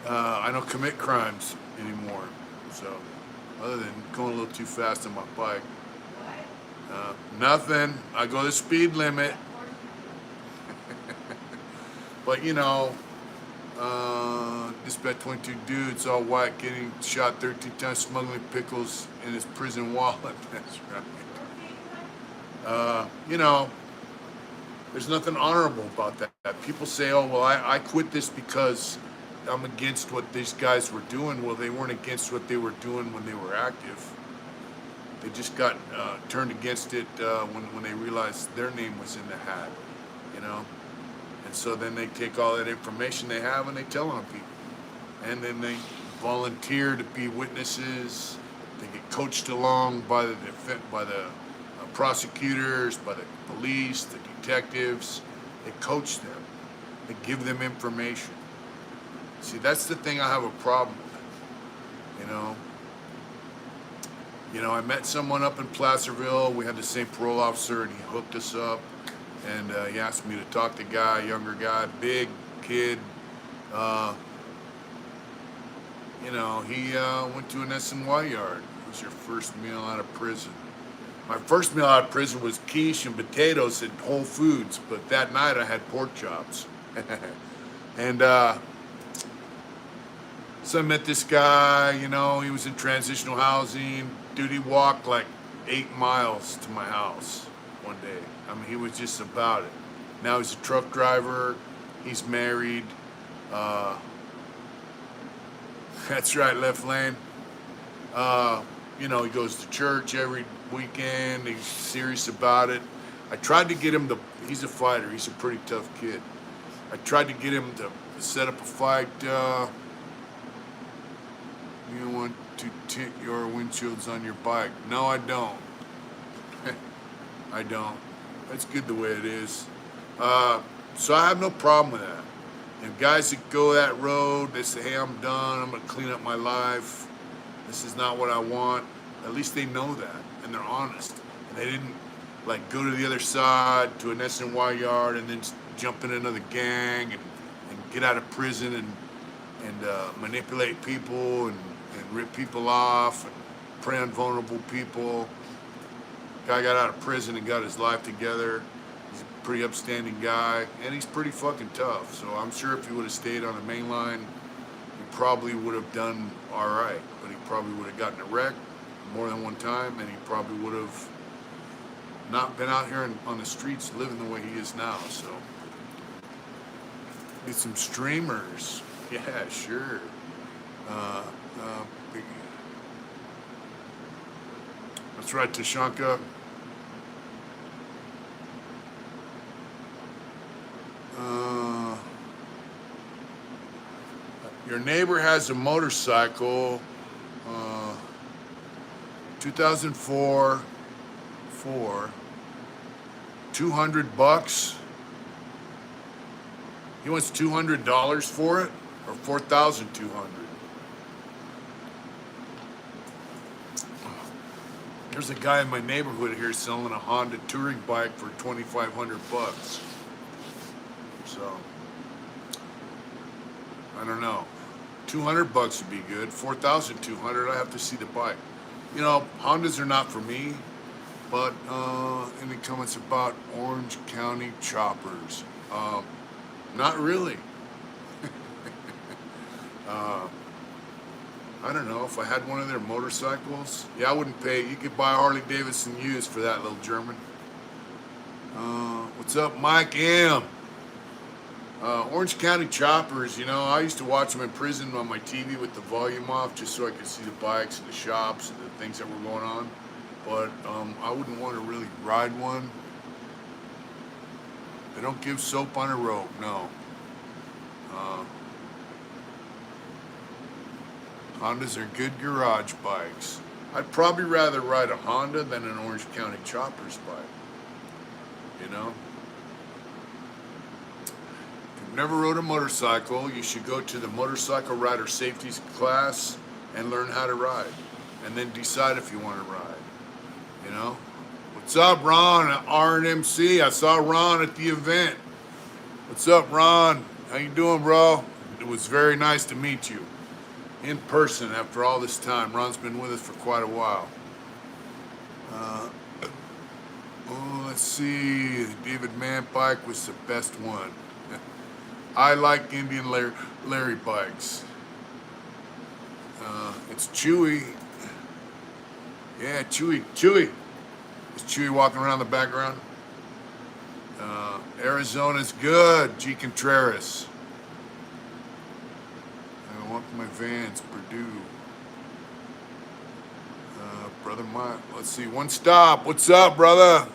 I don't commit crimes anymore. So, other than going a little too fast on my bike. Nothing. I go the speed limit. But dispatch 22 dudes all white getting shot 13 times smuggling pickles in his prison wallet. That's right. There's nothing honorable about that. People say, oh, well, I quit this because I'm against what these guys were doing. Well, they weren't against what they were doing when they were active. They just got turned against it when they realized their name was in the hat. And so then they take all that information they have and they tell on people. And then they volunteer to be witnesses. They get coached along by the prosecutors, by the police, the detectives. They coach them. They give them information. See, that's the thing I have a problem with. I met someone up in Placerville. We had the same parole officer, and he hooked us up. And he asked me to talk to a guy, younger guy, big kid. He went to an SNY yard. It was your first meal out of prison. My first meal out of prison was quiche and potatoes at Whole Foods, but that night I had pork chops. And so I met this guy, he was in transitional housing. Dude, he walked like 8 miles to my house one day. I mean, he was just about it. Now he's a truck driver. He's married. That's right, left lane. He goes to church every weekend. He's serious about it. I tried to get him he's a fighter. He's a pretty tough kid. I tried to get him to set up a fight. You want to tint your windshields on your bike? No, I don't. I don't. That's good the way it is. So I have no problem with that. And guys that go that road, they say, hey, I'm done. I'm going to clean up my life. This is not what I want. At least they know that, and they're honest. And they didn't, go to the other side, to an SNY yard, and then jump in another gang and get out of prison and manipulate people and rip people off and prey on vulnerable people. Guy got out of prison and got his life together. He's a pretty upstanding guy, and he's pretty fucking tough. So I'm sure if he would have stayed on the main line, he probably would have done all right. But he probably would have gotten a wreck more than one time, and he probably would have not been out here on the streets living the way he is now. So get some streamers. Yeah, sure. That's right, Tashanka. Your neighbor has a motorcycle, 2004, 200 bucks. He wants $200 for it, or 4,200. There's a guy in my neighborhood here selling a Honda touring bike for 2,500 bucks. So, I don't know. 200 bucks would be good. 4,200, I have to see the bike. You know, Hondas are not for me, but any comments about Orange County choppers? Not really. I don't know, if I had one of their motorcycles, yeah, I wouldn't pay. You could buy Harley Davidson used for that, little German. What's up, Mike M? Orange County choppers, you know, I used to watch them in prison on my TV with the volume off just so I could see the bikes and the shops and the things that were going on. But I wouldn't want to really ride one. They don't give soap on a rope, no. Hondas are good garage bikes. I'd probably rather ride a Honda than an Orange County Choppers bike. You know? If you've never rode a motorcycle, you should go to the motorcycle rider safety class and learn how to ride. And then decide if you want to ride. You know? What's up, Ron at RNMC? I saw Ron at the event. What's up, Ron? How you doing, bro? It was very nice to meet you in person after all this time. Ron's been with us for quite a while. Let's see. David Mann bike was the best one. I like Indian Larry bikes. It's Chewy. Yeah, Chewy. Is Chewy walking around the background? Arizona's good. G. Contreras. I want my Vans, Purdue. Brother Mike. Let's see. One stop. What's up, brother?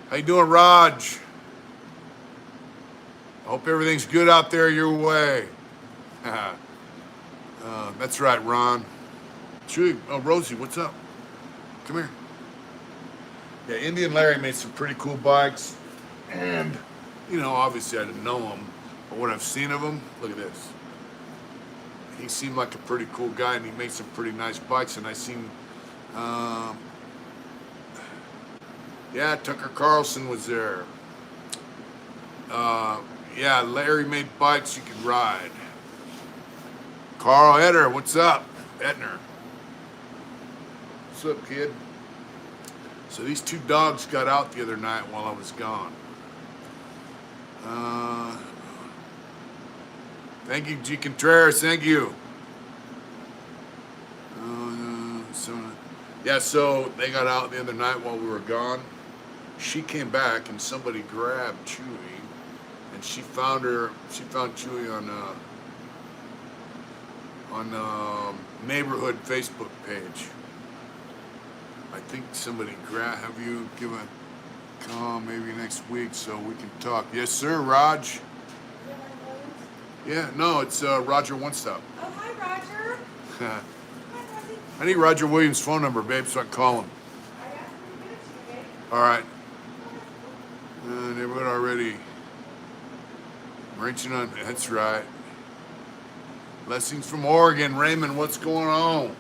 How you doing, Raj? I hope everything's good out there your way. That's right, Ron. Chewy. Oh, Rosie, what's up? Come here. Yeah, Indian Larry made some pretty cool bikes. And, you know, obviously I didn't know him. But what I've seen of him, look at this. He seemed like a pretty cool guy, and he made some pretty nice bikes. And I seen, yeah, Tucker Carlson was there. Yeah, Larry made bikes you could ride. Carl Etter, what's up? Etner. What's up, kid? So these two dogs got out the other night while I was gone. Thank you, G. Contreras. Thank you. So they got out the other night while we were gone. She came back and somebody grabbed Chewy, and she found Chewy on neighborhood Facebook page. I think somebody have you give a call maybe next week so we can talk. Yes, sir, Raj. Yeah, no, it's Roger One Stop. Oh, hi, Roger. Hi, Rosie. I need Roger Williams' phone number, babe, so I can call him. I asked him to give it to you, babe. All right. Neighborhood already. Reaching on. That's right. Blessings from Oregon. Raymond, what's going on?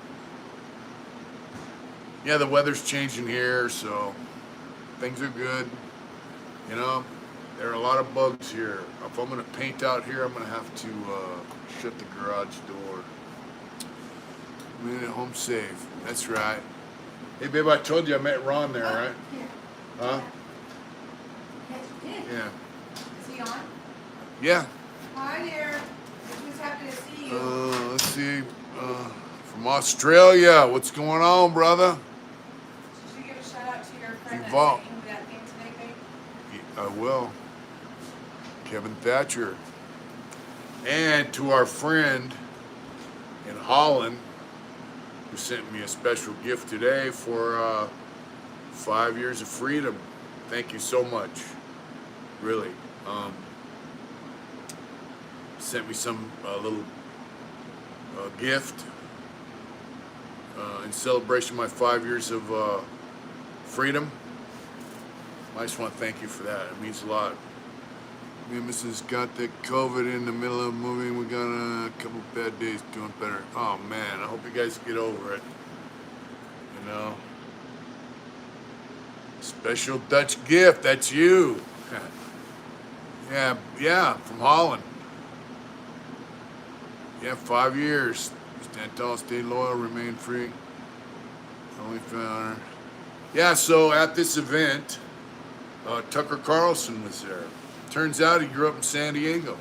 Yeah, the weather's changing here, so things are good. You know, there are a lot of bugs here. If I'm going to paint out here, I'm going to have to shut the garage door. I'm in at home safe. That's right. Hey, babe, I told you I met Ron there, right? Yeah. Huh? Yes, you did. Yeah. Is he on? Yeah. Hi there. Who's happy to see you? Let's see. From Australia. What's going on, brother? Should you give a shout out to your friend Yvonne. that sent you that thing today, babe? I will. Kevin Thatcher. And to our friend in Holland who sent me a special gift today for 5 years of freedom. Thank you so much. Really. sent me some little gift in celebration of my 5 years of freedom. I just want to thank you for that. It means a lot. Me and Mrs. got the COVID in the middle of moving. We got a couple bad days, doing better. Oh man, I hope you guys get over it. You know. Special Dutch gift, that's you. Yeah, from Holland. Yeah, 5 years. Stand tall, stay loyal, remain free. Only honor. Yeah, so at this event, Tucker Carlson was there. Turns out he grew up in San Diego.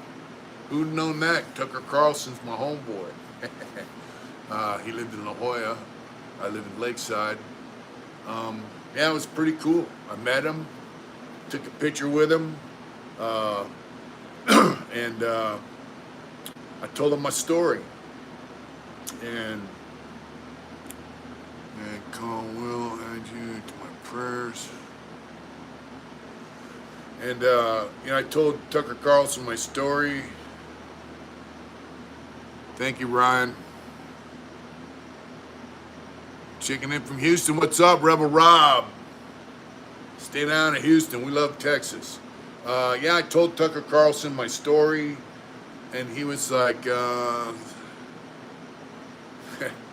Who'd have known that? Tucker Carlson's my homeboy. He lived in La Jolla. I live in Lakeside. Yeah, it was pretty cool. I met him, took a picture with him, and I told him my story. And call Will, add you to my prayers. And I told Tucker Carlson my story. Thank you, Ryan. Checking in from Houston. What's up, Rebel Rob? Stay down in Houston. We love Texas. Yeah, I told Tucker Carlson my story, and he was like,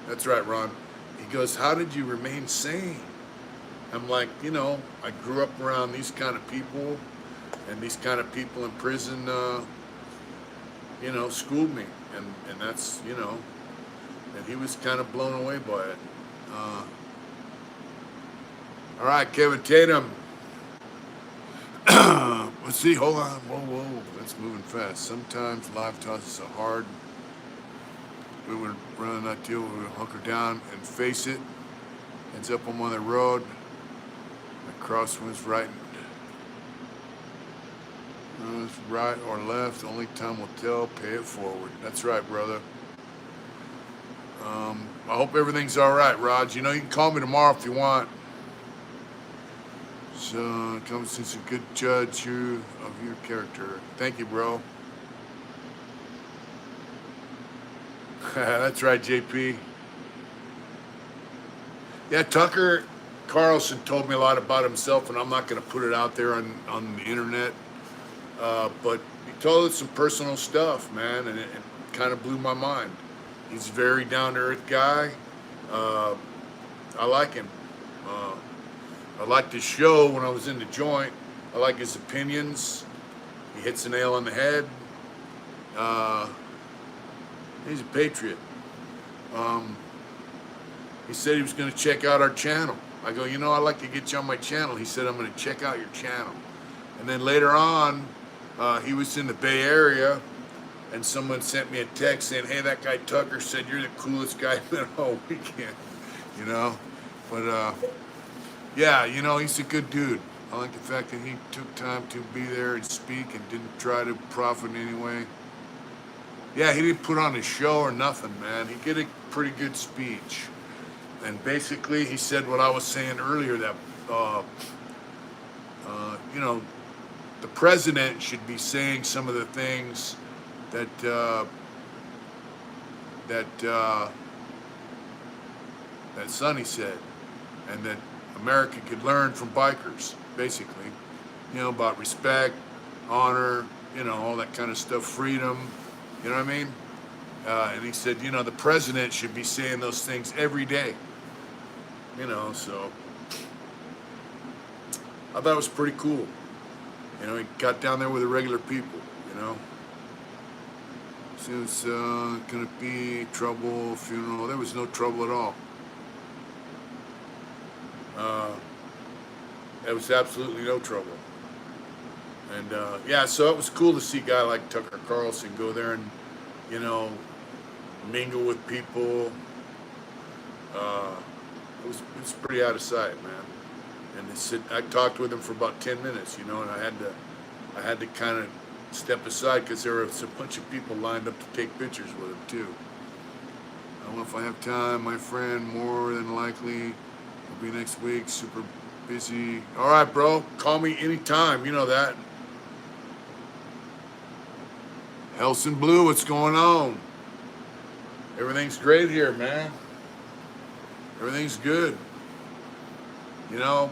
that's right, Ron. He goes, how did you remain sane? I'm like, I grew up around these kind of people, and these kind of people in prison, schooled me. And that's, and he was kind of blown away by it. All right, Kevin Tatum. Let's see, hold on. Whoa, that's moving fast. Sometimes life tosses us hard. We would rather not deal with it, we would hunker down and face it. Ends up on the road. The crosswinds right. Right or left, only time will tell. Pay it forward. That's right, brother. I hope everything's all right, Raj. You can call me tomorrow if you want. So, comes since a good judge of your character. Thank you, bro. That's right, JP. Yeah, Tucker Carlson told me a lot about himself, and I'm not going to put it out there on the internet. But he told us some personal stuff, man, and it kind of blew my mind. He's a very down-to-earth guy. I like him. I liked his show when I was in the joint. I like his opinions. He hits the nail on the head. He's a patriot. He said he was going to check out our channel. I go, I'd like to get you on my channel. He said, I'm going to check out your channel. And then later on, he was in the Bay Area, and someone sent me a text saying, hey, that guy Tucker said you're the coolest guy I met all weekend. But yeah, he's a good dude. I like the fact that he took time to be there and speak and didn't try to profit in any way. Yeah, he didn't put on a show or nothing, man. He did a pretty good speech. And basically, he said what I was saying earlier, that, the president should be saying some of the things that Sonny said, and that America could learn from bikers, basically, about respect, honor, all that kind of stuff, freedom, you know what I mean? And he said, the president should be saying those things every day, so I thought it was pretty cool. He got down there with the regular people, Since gonna be trouble, funeral, there was no trouble at all. There was absolutely no trouble. And yeah, so it was cool to see a guy like Tucker Carlson go there and, mingle with people. It was pretty out of sight, man. And I talked with him for about 10 minutes, and I had to kind of step aside because there was a bunch of people lined up to take pictures with him too. I don't know if I have time, my friend. More than likely, will be next week. Super busy. All right, bro. Call me anytime. You know that. Elson Blue, what's going on? Everything's great here, man. Everything's good. You know,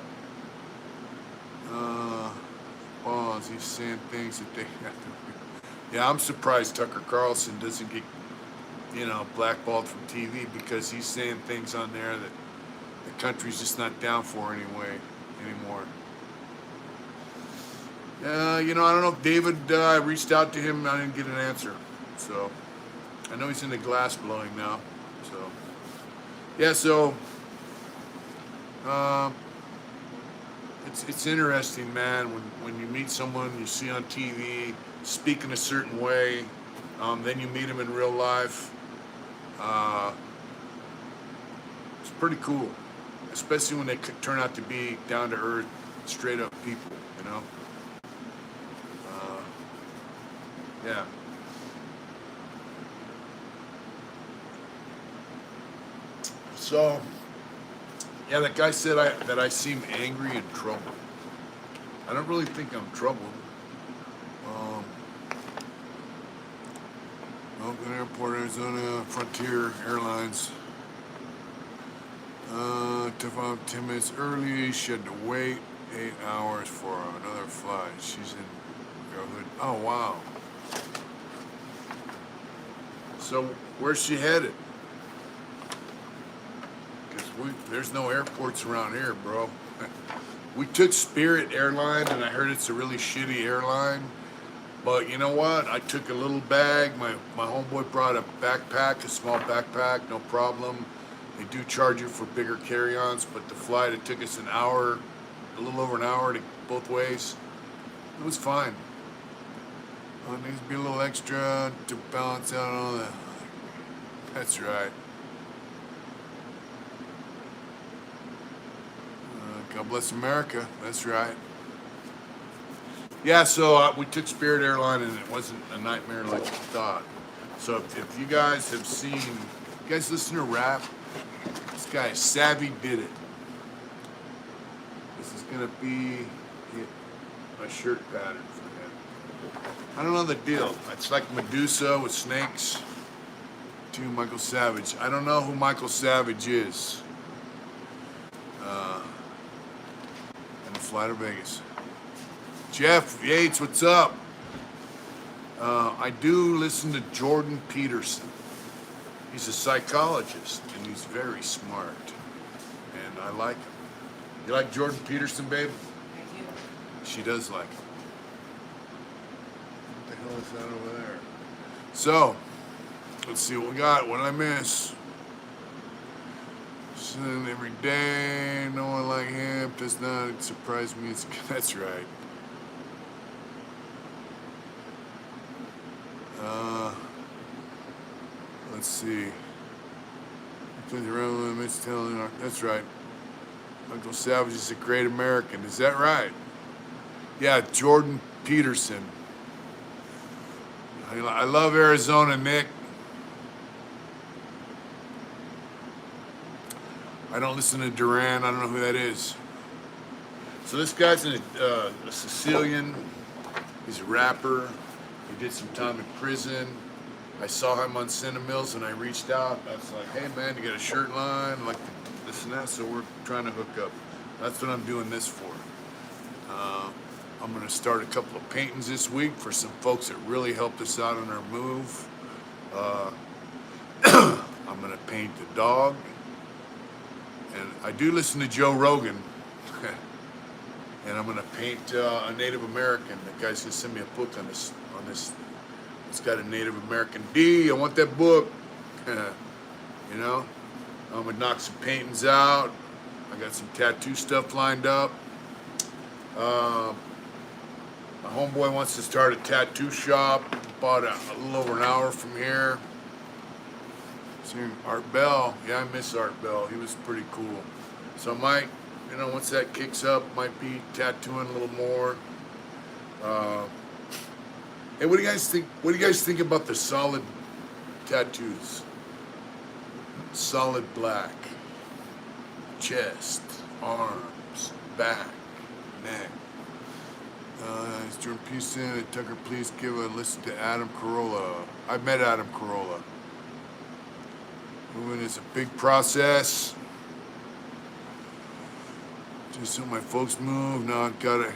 Bonds, he's saying things that they have to. Yeah, I'm surprised Tucker Carlson doesn't get, blackballed from TV because he's saying things on there that the country's just not down for anymore. I don't know if David, I reached out to him, I didn't get an answer. So, I know he's into glass blowing now. So, yeah, it's interesting, man, when you meet someone you see on TV speaking a certain way, then you meet them in real life. It's pretty cool, especially when they turn out to be down to earth, straight up people, Yeah. So, yeah, that guy said that I seem angry and troubled. I don't really think I'm troubled. Oakland Airport, Arizona, Frontier Airlines. Took off 10 minutes early. She had to wait 8 hours for another flight. She's in Girlhood. Oh, wow. So, where's she headed? There's no airports around here, bro. We took Spirit Airline, and I heard it's a really shitty airline. But you know what? I took a little bag. My homeboy brought a backpack, a small backpack, no problem. They do charge you for bigger carry-ons, but the flight, it took us an hour, a little over an hour to both ways. It was fine. It needs to be a little extra to balance out all that. That's right. God bless America. That's right. Yeah, so we took Spirit Airline, and it wasn't a nightmare like you thought. So if you guys have seen, you guys listen to rap? This guy, Savvy, did it. This is going to be a shirt pattern for him. I don't know the deal. It's like Medusa with snakes to Michael Savage. I don't know who Michael Savage is. And the fly to Vegas. Jeff Yates, what's up? I do listen to Jordan Peterson. He's a psychologist, and he's very smart. And I like him. You like Jordan Peterson, babe? I do. She does like him. What the hell is that over there? So, let's see what we got. What did I miss? Sin every day, no one like him does not surprise me. That's right. Let's see. That's right. Uncle Savage is a great American. Is that right? Yeah, Jordan Peterson. I love Arizona, Nick. I don't listen to Duran. I don't know who that is. So this guy's a Sicilian. He's a rapper. He did some time in prison. I saw him on Cinnamills, and I reached out. I was like, hey, man, you got a shirt line? Like this and that. So we're trying to hook up. That's what I'm doing this for. I'm going to start a couple of paintings this week for some folks that really helped us out on our move. I'm going to paint the dog. And I do listen to Joe Rogan. And I'm going to paint a Native American. The guy's going to send me a book on this. It's got a Native American D. I want that book. I'm going to knock some paintings out. I got some tattoo stuff lined up. My homeboy wants to start a tattoo shop. About a little over an hour from here. Art Bell. Yeah, I miss Art Bell. He was pretty cool. So I might, once that kicks up, might be tattooing a little more. Hey, what do you guys think? What do you guys think about the solid tattoos? Solid black. Chest, arms, back, neck. It's Jordan Peterson. Tucker, please give a listen to Adam Carolla. I met Adam Carolla. Moving is a big process. Just so my folks move. Now I've got a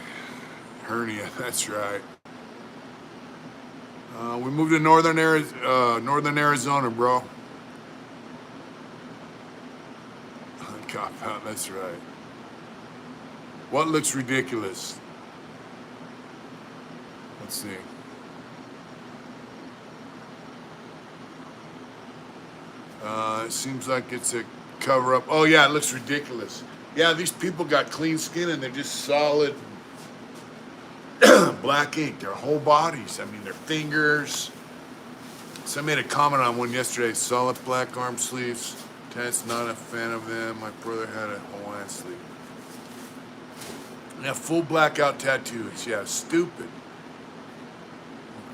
hernia. That's right. We moved to northern Arizona, bro. Cop out. That's right. What looks ridiculous? Let's see. It seems like it's a cover up. Oh yeah, it looks ridiculous. Yeah, these people got clean skin and they're just solid black ink. Their whole bodies. I mean, their fingers. So I made a comment on one yesterday. Solid black arm sleeves. Ted's not a fan of them. My brother had a Hawaiian sleeve. Yeah, full blackout tattoos. Yeah, stupid.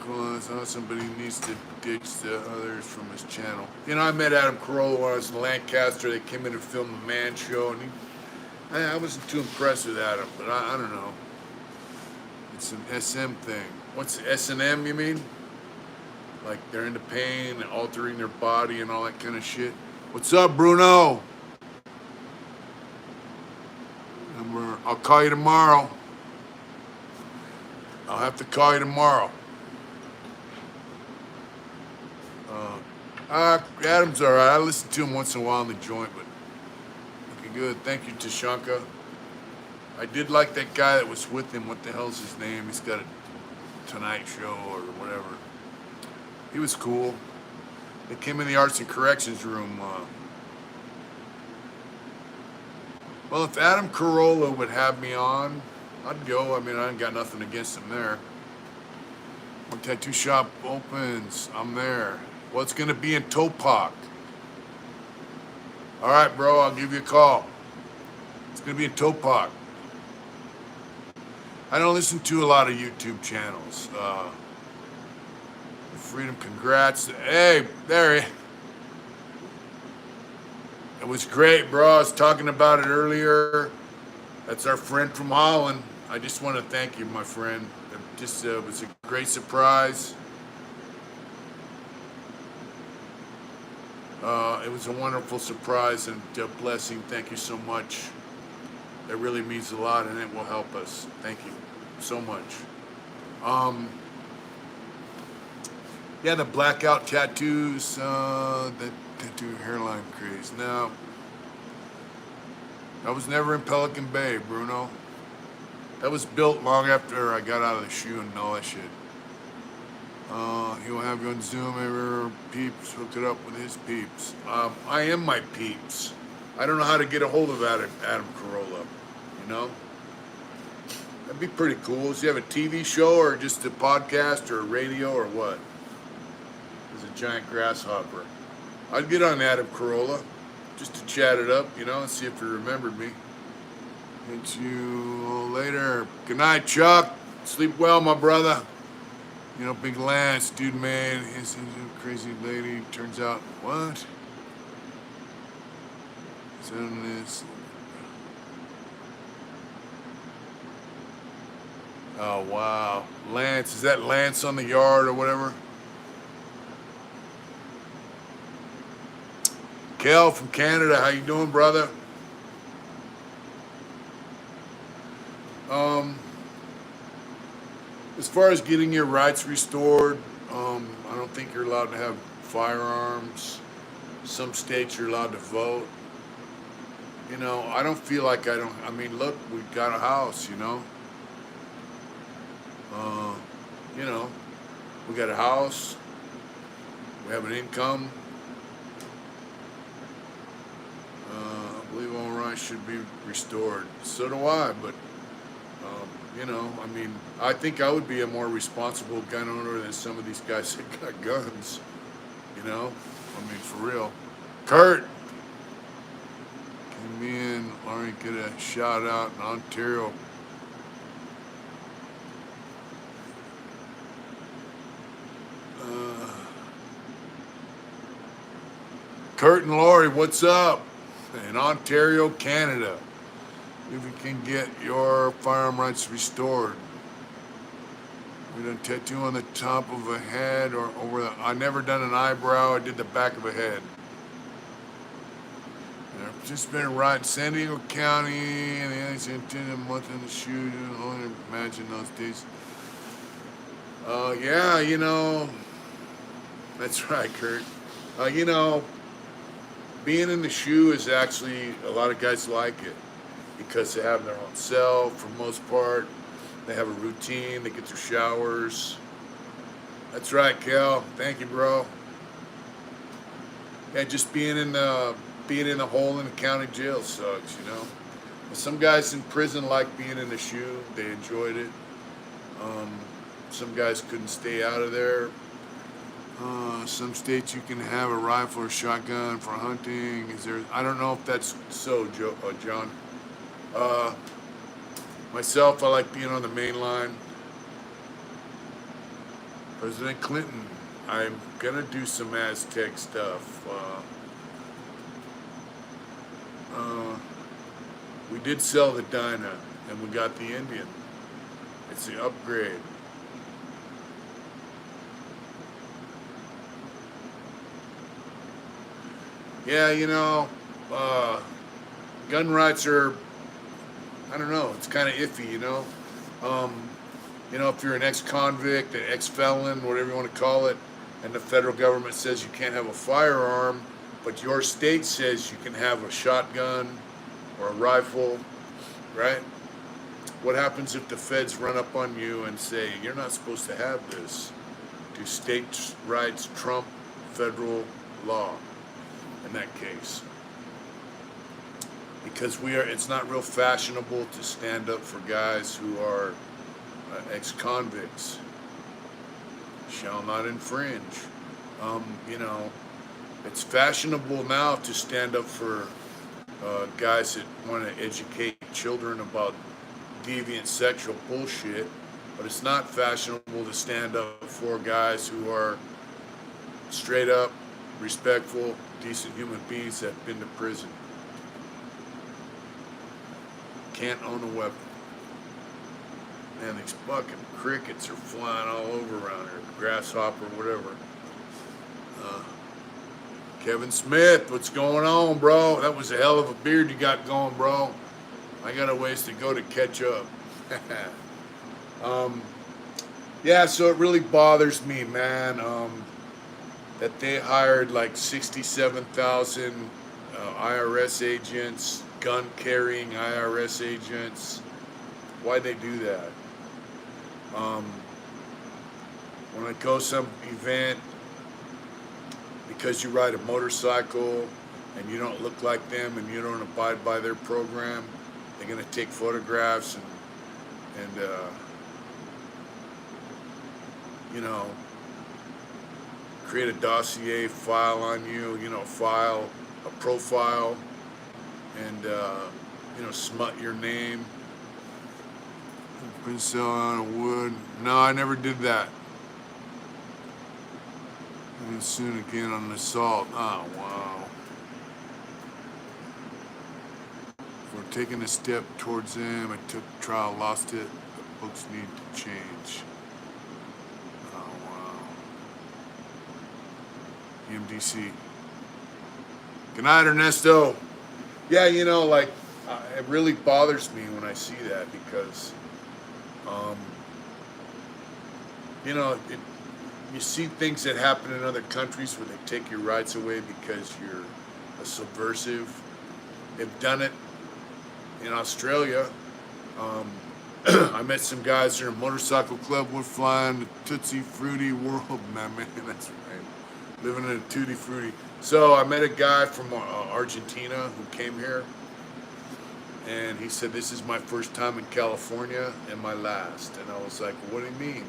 Cool. It's awesome, but he needs to ditch the others from his channel. You know, I met Adam Carolla when I was in Lancaster. They came in and filmed the Man Show, and I wasn't too impressed with Adam, but I don't know. It's an SM thing. What's S&M, you mean? Like they're into pain, altering their body and all that kind of shit. What's up, Bruno? I'll call you tomorrow. I'll have to call you tomorrow. Adam's all right. I listen to him once in a while in the joint, but looking good. Thank you, Tashanka. I did like that guy that was with him. What the hell's his name? He's got a Tonight Show or whatever. He was cool. They came in the Arts and Corrections room. Well, if Adam Carolla would have me on, I'd go. I mean, I ain't got nothing against him there. When tattoo shop opens, I'm there. Well, it's going to be in Topak. All right, bro, I'll give you a call. It's going to be in Topak. I don't listen to a lot of YouTube channels. Freedom, congrats. Hey, there he. It was great, bro. I was talking about it earlier. That's our friend from Holland. I just want to thank you, my friend. It just was a great surprise. It was a wonderful surprise and a blessing. Thank you so much. That really means a lot, and it will help us. Thank you so much. Yeah, the blackout tattoos, the tattoo hairline craze. Now, I was never in Pelican Bay, Bruno. That was built long after I got out of the shoe and all that shit. He will have you on Zoom. Ever peeps, hook it up with his peeps. I am my peeps. I don't know how to get a hold of Adam Carolla, you know? That'd be pretty cool. Does he have a TV show or just a podcast or a radio or what? He's a giant grasshopper. I'd get on Adam Carolla just to chat it up, you know, and see if he remembered me. Hit you later. Good night, Chuck. Sleep well, my brother. You know, Big Lance, dude, man, he's a crazy lady. Turns out, what? He's on this. Oh, wow. Lance, is that Lance on the yard or whatever? Kel from Canada, how you doing, brother? As far as getting your rights restored, I don't think you're allowed to have firearms. Some states you're allowed to vote. You know, I don't feel like I mean, look, we've got a house, you know. You know, we got a house. We have an income. I believe all rights should be restored. So do I, but you know, I mean, I think I would be a more responsible gun owner than some of these guys that got guns. You know, I mean, for real. Kurt, can me and Laurie get a shout out in Ontario? Kurt and Laurie, what's up? In Ontario, Canada. If you can get your firearm rights restored. We done tattoo on the top of a head or over the. I never done an eyebrow. I did the back of a head. And I've just been right in San Diego County, and the only intended a month in the shoot. I only imagine those days. Yeah, you know, that's right, Kurt. You know, being in the shoe is actually, a lot of guys like it because they have their own cell for the most part. They have a routine, they get their showers. That's right, Cal. Thank you, bro. Yeah, just being in the hole in the county jail sucks, you know. Some guys in prison like being in the shoe. They enjoyed it. Some guys couldn't stay out of there. Some states you can have a rifle or shotgun for hunting. Is there? I don't know if that's so, John. Myself, I like being on the main line. President Clinton, I'm gonna do some Aztec stuff. We did sell the Dyna, and we got the Indian. It's the upgrade. Yeah, you know, gun rights are, I don't know, it's kind of iffy, you know. You know, if you're an ex-convict, an ex-felon, whatever you want to call it, and the federal government says you can't have a firearm, but your state says you can have a shotgun or a rifle, right? What happens if the feds run up on you and say, you're not supposed to have this? Do state rights trump federal law in that case? Because it's not real fashionable to stand up for guys who are ex-convicts. Shall not infringe. You know, it's fashionable now to stand up for guys that want to educate children about deviant sexual bullshit, but it's not fashionable to stand up for guys who are straight up, respectful, decent human beings that have been to prison. Can't own a weapon. Man, these fucking crickets are flying all over around here. Grasshopper, whatever. Kevin Smith, what's going on, bro? That was a hell of a beard you got going, bro. I got a ways to go to catch up. Yeah, so it really bothers me, man, that they hired like 67,000 IRS agents, gun-carrying IRS agents. Why'd they do that? When I go some event, because you ride a motorcycle and you don't look like them and you don't abide by their program, they're gonna take photographs and you know, create a dossier, file on you, you know, file a profile, and you know, smut your name. Been selling on wood. No, I never did that. And soon again on assault. Oh, wow. For taking a step towards them, I took the trial, lost it. The books need to change. Oh, wow. EMDC. Good night, Ernesto. Yeah, you know, like, it really bothers me when I see that because, you know, you see things that happen in other countries where they take your rights away because you're a subversive. They've done it in Australia. I met some guys in a motorcycle club. We're flying the Tootsie Fruity world. Man, that's right. Living in a Tutti Frutti. So I met a guy from Argentina who came here. And he said, this is my first time in California and my last. And I was like, what do you mean?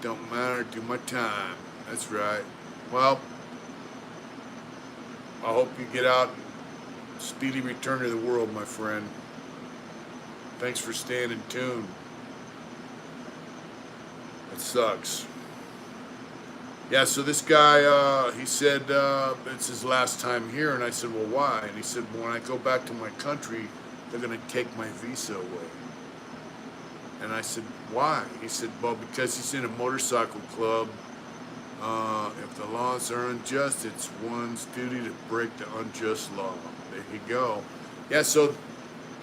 Don't matter, do my time. That's right. Well, I hope you get out. Speedy return to the world, my friend. Thanks for staying in tune. It sucks. Yeah, so this guy, he said it's his last time here, and I said, well, why? And he said, well, when I go back to my country, they're going to take my visa away. And I said, why? He said, well, because he's in a motorcycle club. If the laws are unjust, it's one's duty to break the unjust law. There you go. Yeah, so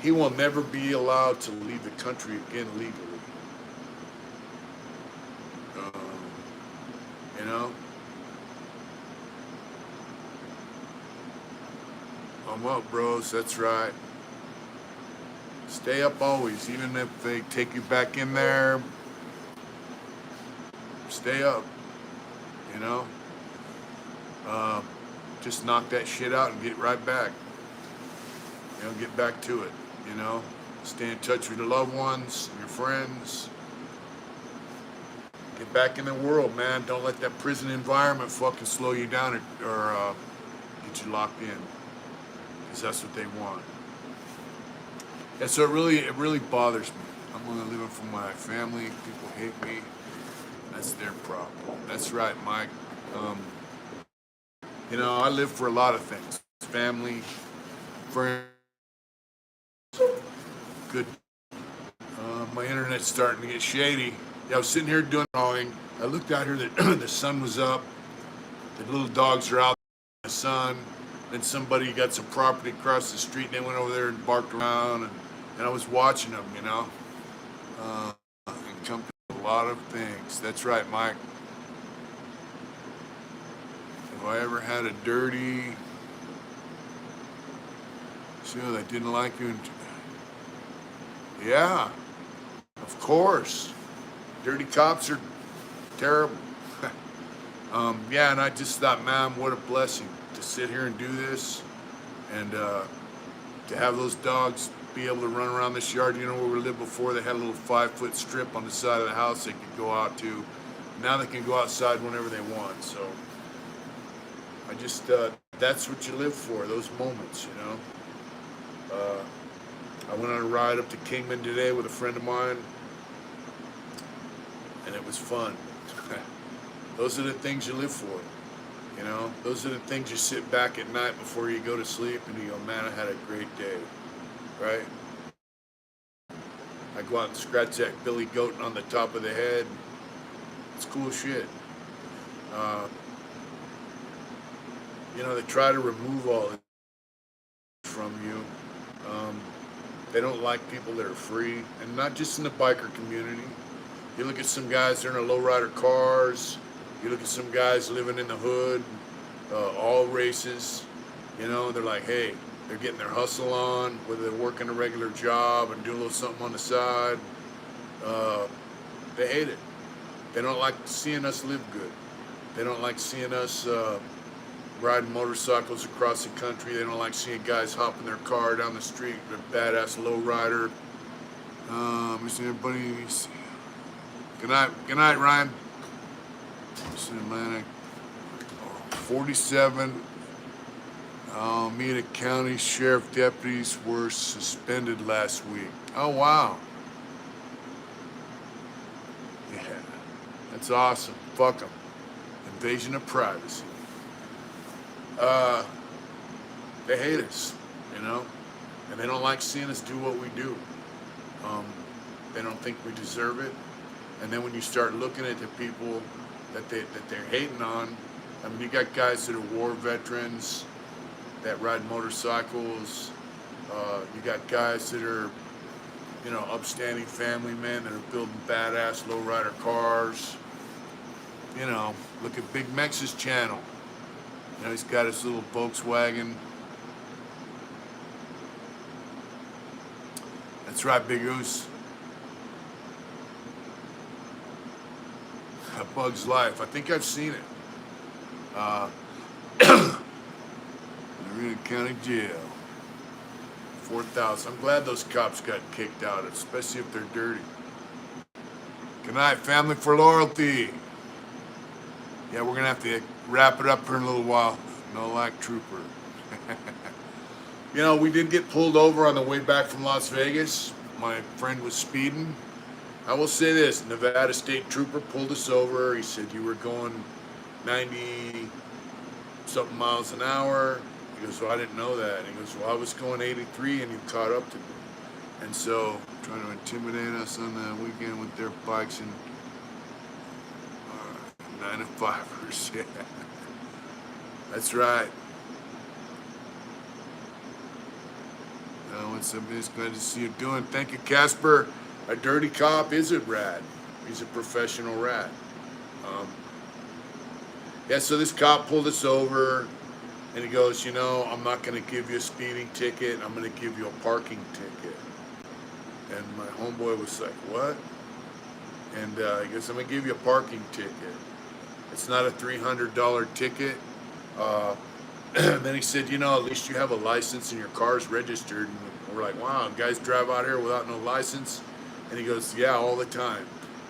he will never be allowed to leave the country again legally. You know? I'm up, bros. That's right. Stay up always, even if they take you back in there. Stay up. You know? Just knock that shit out and get right back. You know, get back to it. You know? Stay in touch with your loved ones, your friends. Get back in the world, man. Don't let that prison environment fucking slow you down or get you locked in. Because that's what they want. Yeah, so it really bothers me. I'm only living for my family. People hate me. That's their problem. That's right, Mike. You know, I live for a lot of things. Family, friends, good. My internet's starting to get shady. Yeah, I was sitting here doing drawing. I looked out here, the sun was up. The little dogs are out in the sun. Then somebody got some property across the street and they went over there and barked around. And I was watching them, you know. Encompassed a lot of things. That's right, Mike. If I ever had a dirty show that didn't like you, yeah, of course. Dirty cops are terrible. Yeah, and I just thought, man, what a blessing to sit here and do this, and to have those dogs be able to run around this yard. You know, where we lived before, they had a little 5-foot strip on the side of the house they could go out to. Now they can go outside whenever they want. So I just, that's what you live for, those moments, you know. I went on a ride up to Kingman today with a friend of mine, and it was fun. Those are the things you live for, you know. Those are the things you sit back at night before you go to sleep and you go, man, I had a great day, right? I go out and scratch that billy goat on the top of the head. It's cool shit. You know, they try to remove all this from you. They don't like people that are free, and not just in the biker community. You look at some guys that are in lowrider cars. You look at some guys living in the hood, all races. You know, they're like, hey, they're getting their hustle on, whether they're working a regular job and doing a little something on the side. They hate it. They don't like seeing us live good. They don't like seeing us riding motorcycles across the country. They don't like seeing guys hop in their car down the street with a badass lowrider. Is everybody? Good night, Ryan. It's in Atlantic. 47 Alameda County Sheriff deputies were suspended last week. Oh, wow. Yeah, that's awesome. Fuck them. Invasion of privacy. They hate us, you know, and they don't like seeing us do what we do. They don't think we deserve it. And then when you start looking at the people that they're hating on, I mean, you got guys that are war veterans that ride motorcycles. You got guys that are, you know, upstanding family men that are building badass lowrider cars. You know, look at Big Mex's channel. You know, he's got his little Volkswagen. That's right, Big Goose. A Bug's Life. I think I've seen it. Marina County Jail. 4,000. I'm glad those cops got kicked out, especially if they're dirty. Good night, family for loyalty. Yeah, we're gonna have to wrap it up here in a little while. No like trooper. You know, we did get pulled over on the way back from Las Vegas. My friend was speeding. I will say this, Nevada State Trooper pulled us over. He said, you were going 90 something miles an hour. He goes, well, I didn't know that. He goes, well, I was going 83 and you caught up to me. And so, trying to intimidate us on the weekend with their bikes and 9 to 5ers. Yeah, that's right. When somebody's glad to see you doing. Thank you, Casper. A dirty cop is a rat. He's a professional rat. Yeah, so this cop pulled us over, and he goes, you know, I'm not going to give you a speeding ticket. I'm going to give you a parking ticket. And my homeboy was like, what? And he goes, I'm going to give you a parking ticket. It's not a $300 ticket. And then he said, you know, at least you have a license and your car's registered. And we're like, wow, guys drive out here without no license? And he goes, yeah, all the time.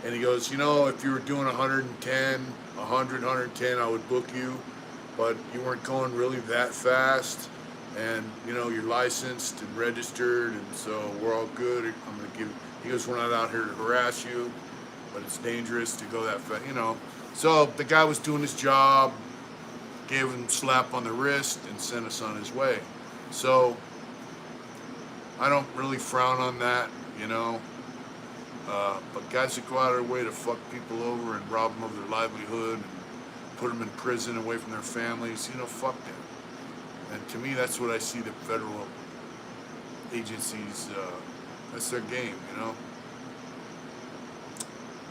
And he goes, you know, if you were doing 110, 110, I would book you. But you weren't going really that fast. And, you know, you're licensed and registered, and so we're all good. I'm going to give, he goes, we're not out here to harass you, but it's dangerous to go that fast, you know. So the guy was doing his job, gave him a slap on the wrist, and sent us on his way. So I don't really frown on that, you know. But guys that go out of their way to fuck people over and rob them of their livelihood and put them in prison away from their families, you know, fuck them. And to me, that's what I see the federal agencies, that's their game, you know.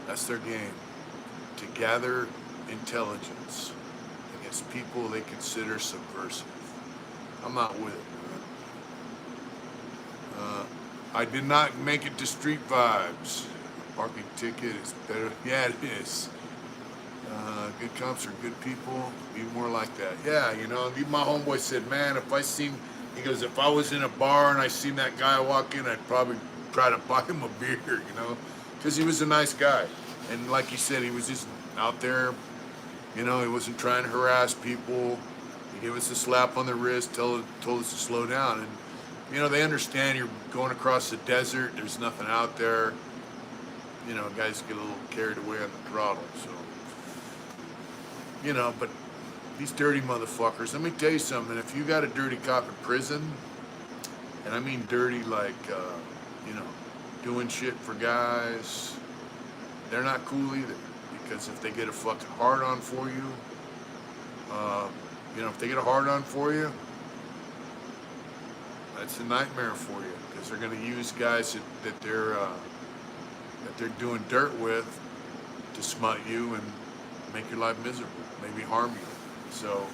That's their game. To gather intelligence against people they consider subversive. I'm not with it, man. I did not make it to Street Vibes. Parking ticket is better. Yeah, it is. Good cops are good people. Be more like that. Yeah, you know, even my homeboy said, man, if I seen, he goes, if I was in a bar and I seen that guy walk in, I'd probably try to buy him a beer, you know, because he was a nice guy. And like he said, he was just out there, you know, he wasn't trying to harass people. He gave us a slap on the wrist, told us to slow down. And, you know, they understand you're going across the desert. There's nothing out there. You know, guys get a little carried away on the throttle, so. You know, but these dirty motherfuckers, let me tell you something. If you got a dirty cop in prison, and I mean dirty like, you know, doing shit for guys, they're not cool either. Because if they get a fucking hard-on for you, you know, if they get a hard-on for you, that's a nightmare for you. Because they're going to use guys that they're doing dirt with to smut you and make your life miserable, maybe harm you. So,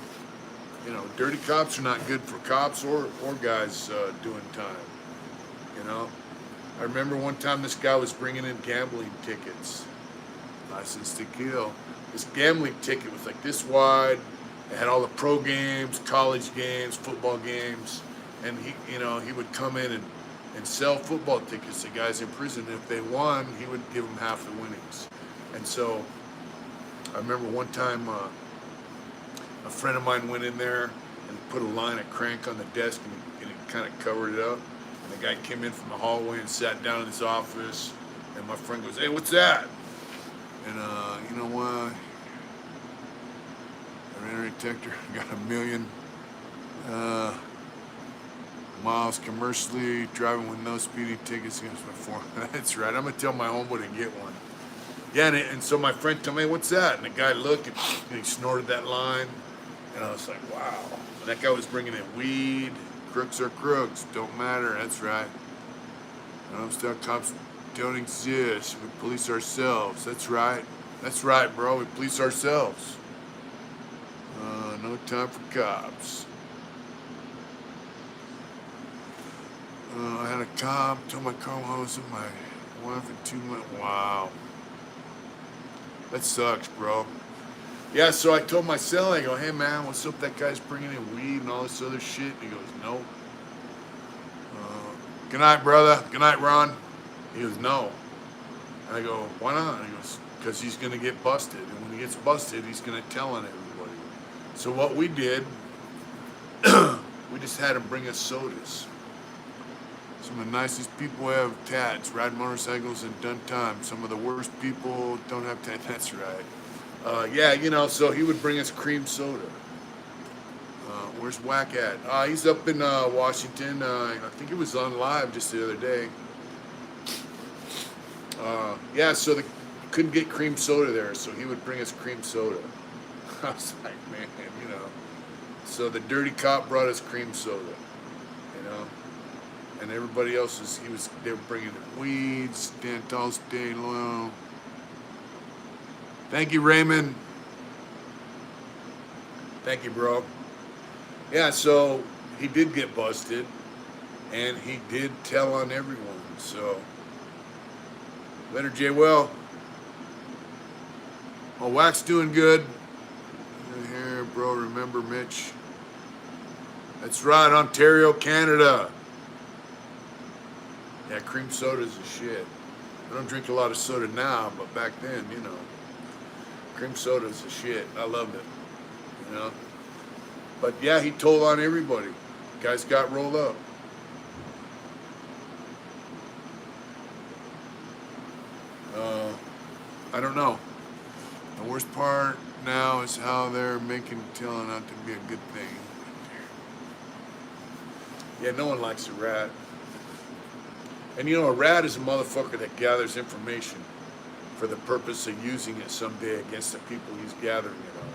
you know, dirty cops are not good for cops or guys doing time, you know. I remember one time this guy was bringing in gambling tickets, license to kill. This gambling ticket was like this wide. It had all the pro games, college games, football games, and he, you know, he would come in and sell football tickets to guys in prison. And if they won, he would give them half the winnings. And so I remember one time a friend of mine went in there and put a line of crank on the desk and he kind of covered it up. And the guy came in from the hallway and sat down in his office. And my friend goes, hey, what's that? And you know what? The radar detector got 1 million miles commercially, driving with no speeding tickets against my form. That's right. I'm gonna tell my homeboy to get one. Yeah, and so my friend told me, what's that? And the guy looked and he snorted that line. And I was like, wow. And that guy was bringing in weed. Crooks are crooks. Don't matter. That's right. I'm still cops don't exist. We police ourselves. That's right. That's right, bro. We police ourselves. No time for cops. I had a cop told my co-host and my wife in 2 months. Wow. That sucks, bro. Yeah, so I told my cell, I go, hey, man, what's up? That guy's bringing in weed and all this other shit. And he goes, no. Good night, brother. Good night, Ron. He goes, no. And I go, why not? And he goes, because he's going to get busted. And when he gets busted, he's going to tell on everybody. So what we did, we just had him bring us sodas. Some of the nicest people have tats, ride motorcycles, and done time. Some of the worst people don't have tats. That's right. Yeah, you know, so he would bring us cream soda. Where's Whack at? He's up in Washington. I think he was on live just the other day. Yeah, so the couldn't get cream soda there, so he would bring us cream soda. I was like, man, you know. So the dirty cop brought us cream soda, you know, and everybody else they were bringing in weeds, stand tall, stay low. Thank you, Raymond. Thank you, bro. Yeah, so he did get busted, and he did tell on everyone. So, later, Jay. Well, Wax doing good. Here, bro. Remember Mitch? That's right, Ontario, Canada. Yeah, cream soda's a shit. I don't drink a lot of soda now, but back then, you know, cream soda's a shit. I loved it, you know. But yeah, he told on everybody. Guys got rolled up. I don't know. The worst part now is how they're making telling out to be a good thing. Yeah, no one likes a rat. And you know, a rat is a motherfucker that gathers information for the purpose of using it someday against the people he's gathering it on.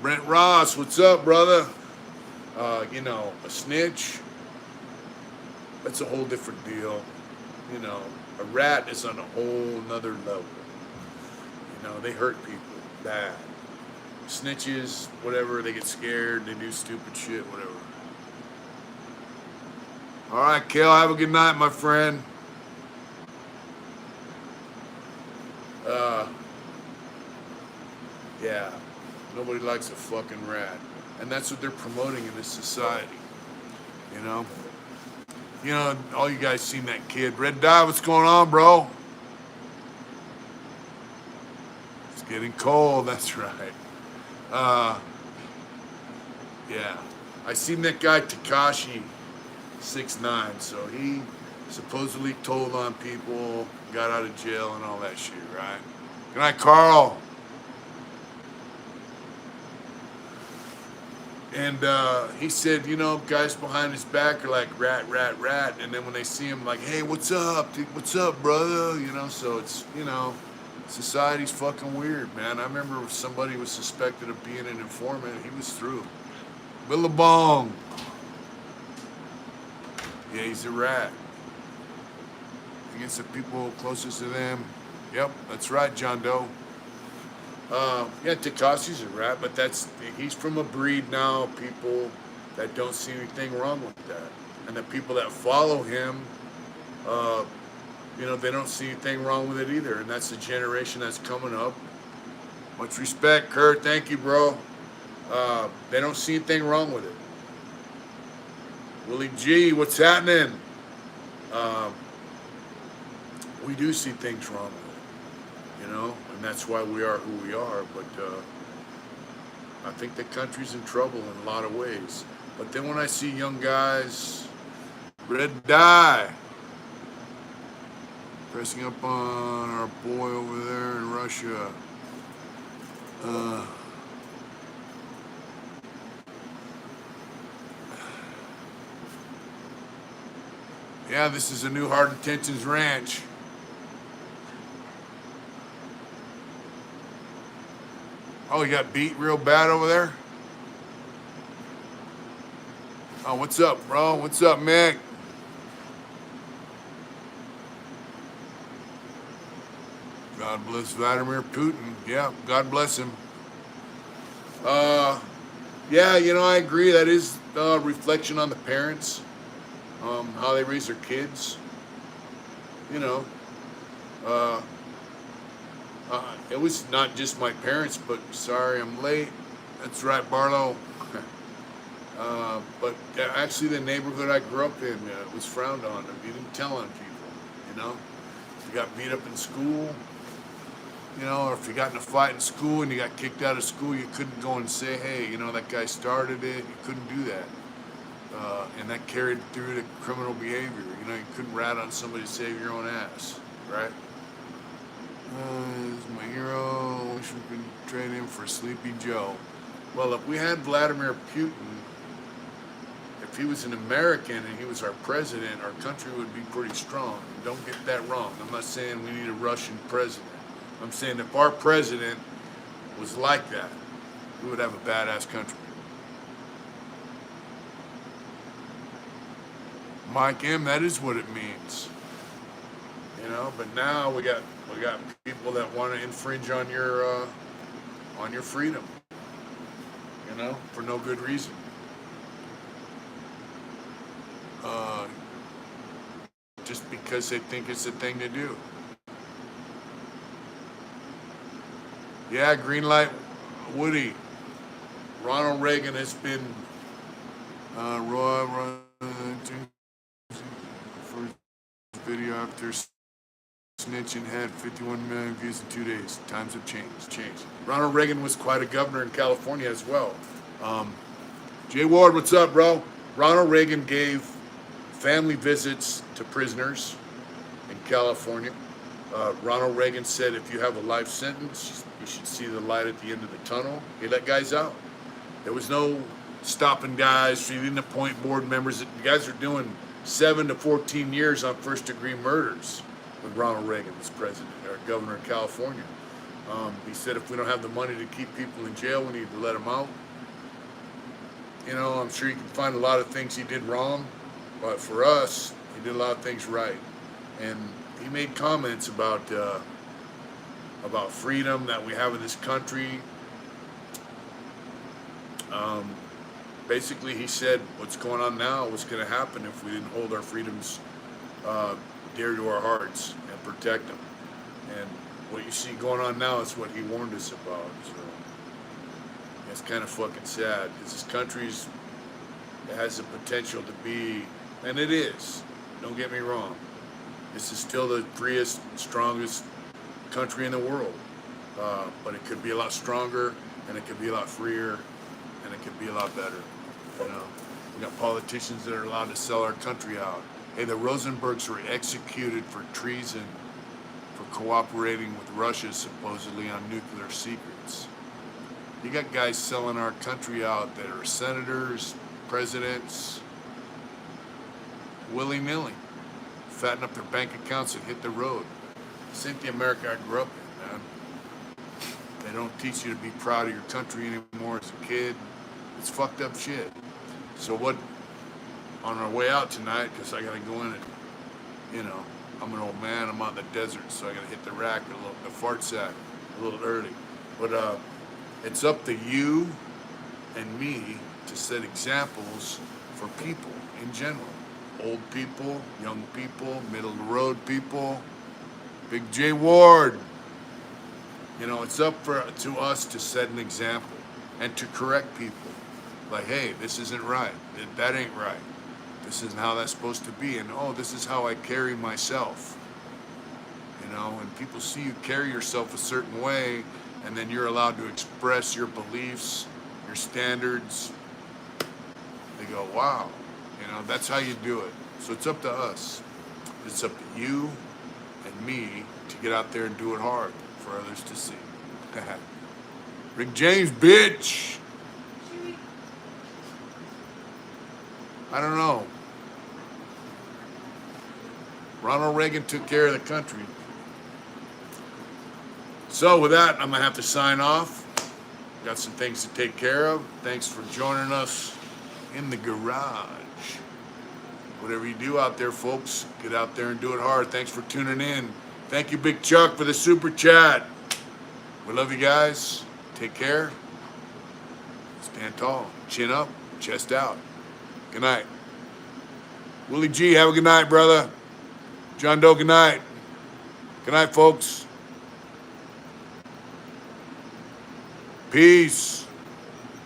Brent Ross, what's up, brother? You know, a snitch, that's a whole different deal. You know, a rat is on a whole nother level. You know, they hurt people bad. Snitches, whatever, they get scared, they do stupid shit, whatever. All right, Kel, have a good night, my friend. Yeah, nobody likes a fucking rat. And that's what they're promoting in this society, you know? You know, all you guys seen that kid. Red Dye, what's going on, bro? It's getting cold, that's right. Yeah. I seen that guy Takashi 6ix9ine, so he supposedly told on people, got out of jail and all that shit, right? Good night, Carl. And he said, you know, guys behind his back are like, rat, rat, rat. And then when they see him, like, hey, what's up? What's up, brother? You know, so it's, you know, society's fucking weird, man. I remember if somebody was suspected of being an informant, he was through. Billabong. Yeah, he's a rat. Against the people closest to them. Yep, that's right, John Doe. Yeah, Tekashi's a rat, but he's from a breed now of people that don't see anything wrong with that. And the people that follow him, you know, they don't see anything wrong with it either. And that's the generation that's coming up. Much respect, Kurt. Thank you, bro. They don't see anything wrong with it. Willie G, what's happening? We do see things wrong with it, you know, and that's why we are who we are. But I think the country's in trouble in a lot of ways. But then when I see young guys, Red Dye, pressing up on our boy over there in Russia. Yeah, this is a new Hard Intentions ranch. Oh, he got beat real bad over there? Oh, what's up, bro? What's up, Mick? God bless Vladimir Putin. Yeah, God bless him. Yeah, you know, I agree. That is a reflection on the parents, how they raise their kids. You know, it was not just my parents, but sorry I'm late. That's right, Barlow. But actually the neighborhood I grew up in was frowned on. You didn't tell on people, you know. If you got beat up in school, you know, or if you got in a fight in school and you got kicked out of school, you couldn't go and say, hey, you know, that guy started it. You couldn't do that. And that carried through to criminal behavior. You know, you couldn't rat on somebody to save your own ass, right? This is my hero. Wish we could trade him for Sleepy Joe. Well, if we had Vladimir Putin, if if he was an American and he was our president, our country would be pretty strong. Don't get that wrong. I'm not saying we need a Russian president. I'm saying if our president was like that, we would have a badass country. Mike M, that is what it means. You know, but now we got people that want to infringe on your freedom. You know, for no good reason. Just because they think it's the thing to do. Yeah, green light, Woody. Ronald Reagan has been first video after snitching had 51 million views in 2 days. Times have changed. Ronald Reagan was quite a governor in California as well. Jay Ward, what's up, bro? Ronald Reagan gave family visits to prisoners in California. Ronald Reagan said if you have a life sentence, you should see the light at the end of the tunnel. He let guys out. There was no stopping guys. He didn't appoint board members. The guys are doing 7 to 14 years on first-degree murders when Ronald Reagan was president or governor of California. He said if we don't have the money to keep people in jail, we need to let them out. You know, I'm sure you can find a lot of things he did wrong, but for us, he did a lot of things right. And he made comments about freedom that we have in this country. Basically, he said what's going on now was going to happen if we didn't hold our freedoms dear to our hearts and protect them. And what you see going on now is what he warned us about. So it's kind of fucking sad because this country's it has the potential to be, and it is. Don't get me wrong. This is still the freest, strongest country in the world, but it could be a lot stronger, and it could be a lot freer, and it could be a lot better. You know, we got politicians that are allowed to sell our country out. Hey, the Rosenbergs were executed for treason for cooperating with Russia, supposedly on nuclear secrets. You got guys selling our country out that are senators, presidents, willy-nilly, fatten up their bank accounts and hit the road. This ain't the America I grew up in, man. They don't teach you to be proud of your country anymore as a kid. It's fucked up shit. So what, on our way out tonight, because I got to go in and, you know, I'm an old man, I'm out in the desert, so I got to hit the rack, the fart sack, a little early. But it's up to you and me to set examples for people in general. Old people, young people, middle of the road people, Big J Ward. You know, it's up to us to set an example and to correct people. Like, hey, this isn't right. That ain't right. This isn't how that's supposed to be. And oh, this is how I carry myself. You know, and people see you carry yourself a certain way, and then you're allowed to express your beliefs, your standards. They go, wow, you know, that's how you do it. So it's up to us. It's up to you and me to get out there and do it hard for others to see. Rick James, bitch. I don't know. Ronald Reagan took care of the country. So with that, I'm gonna have to sign off. Got some things to take care of. Thanks for joining us in the garage. Whatever you do out there, folks, get out there and do it hard. Thanks for tuning in. Thank you, Big Chuck, for the super chat. We love you guys. Take care. Stand tall. Chin up. Chest out. Good night. Willie G, have a good night, brother. John Doe, good night. Good night, folks. Peace.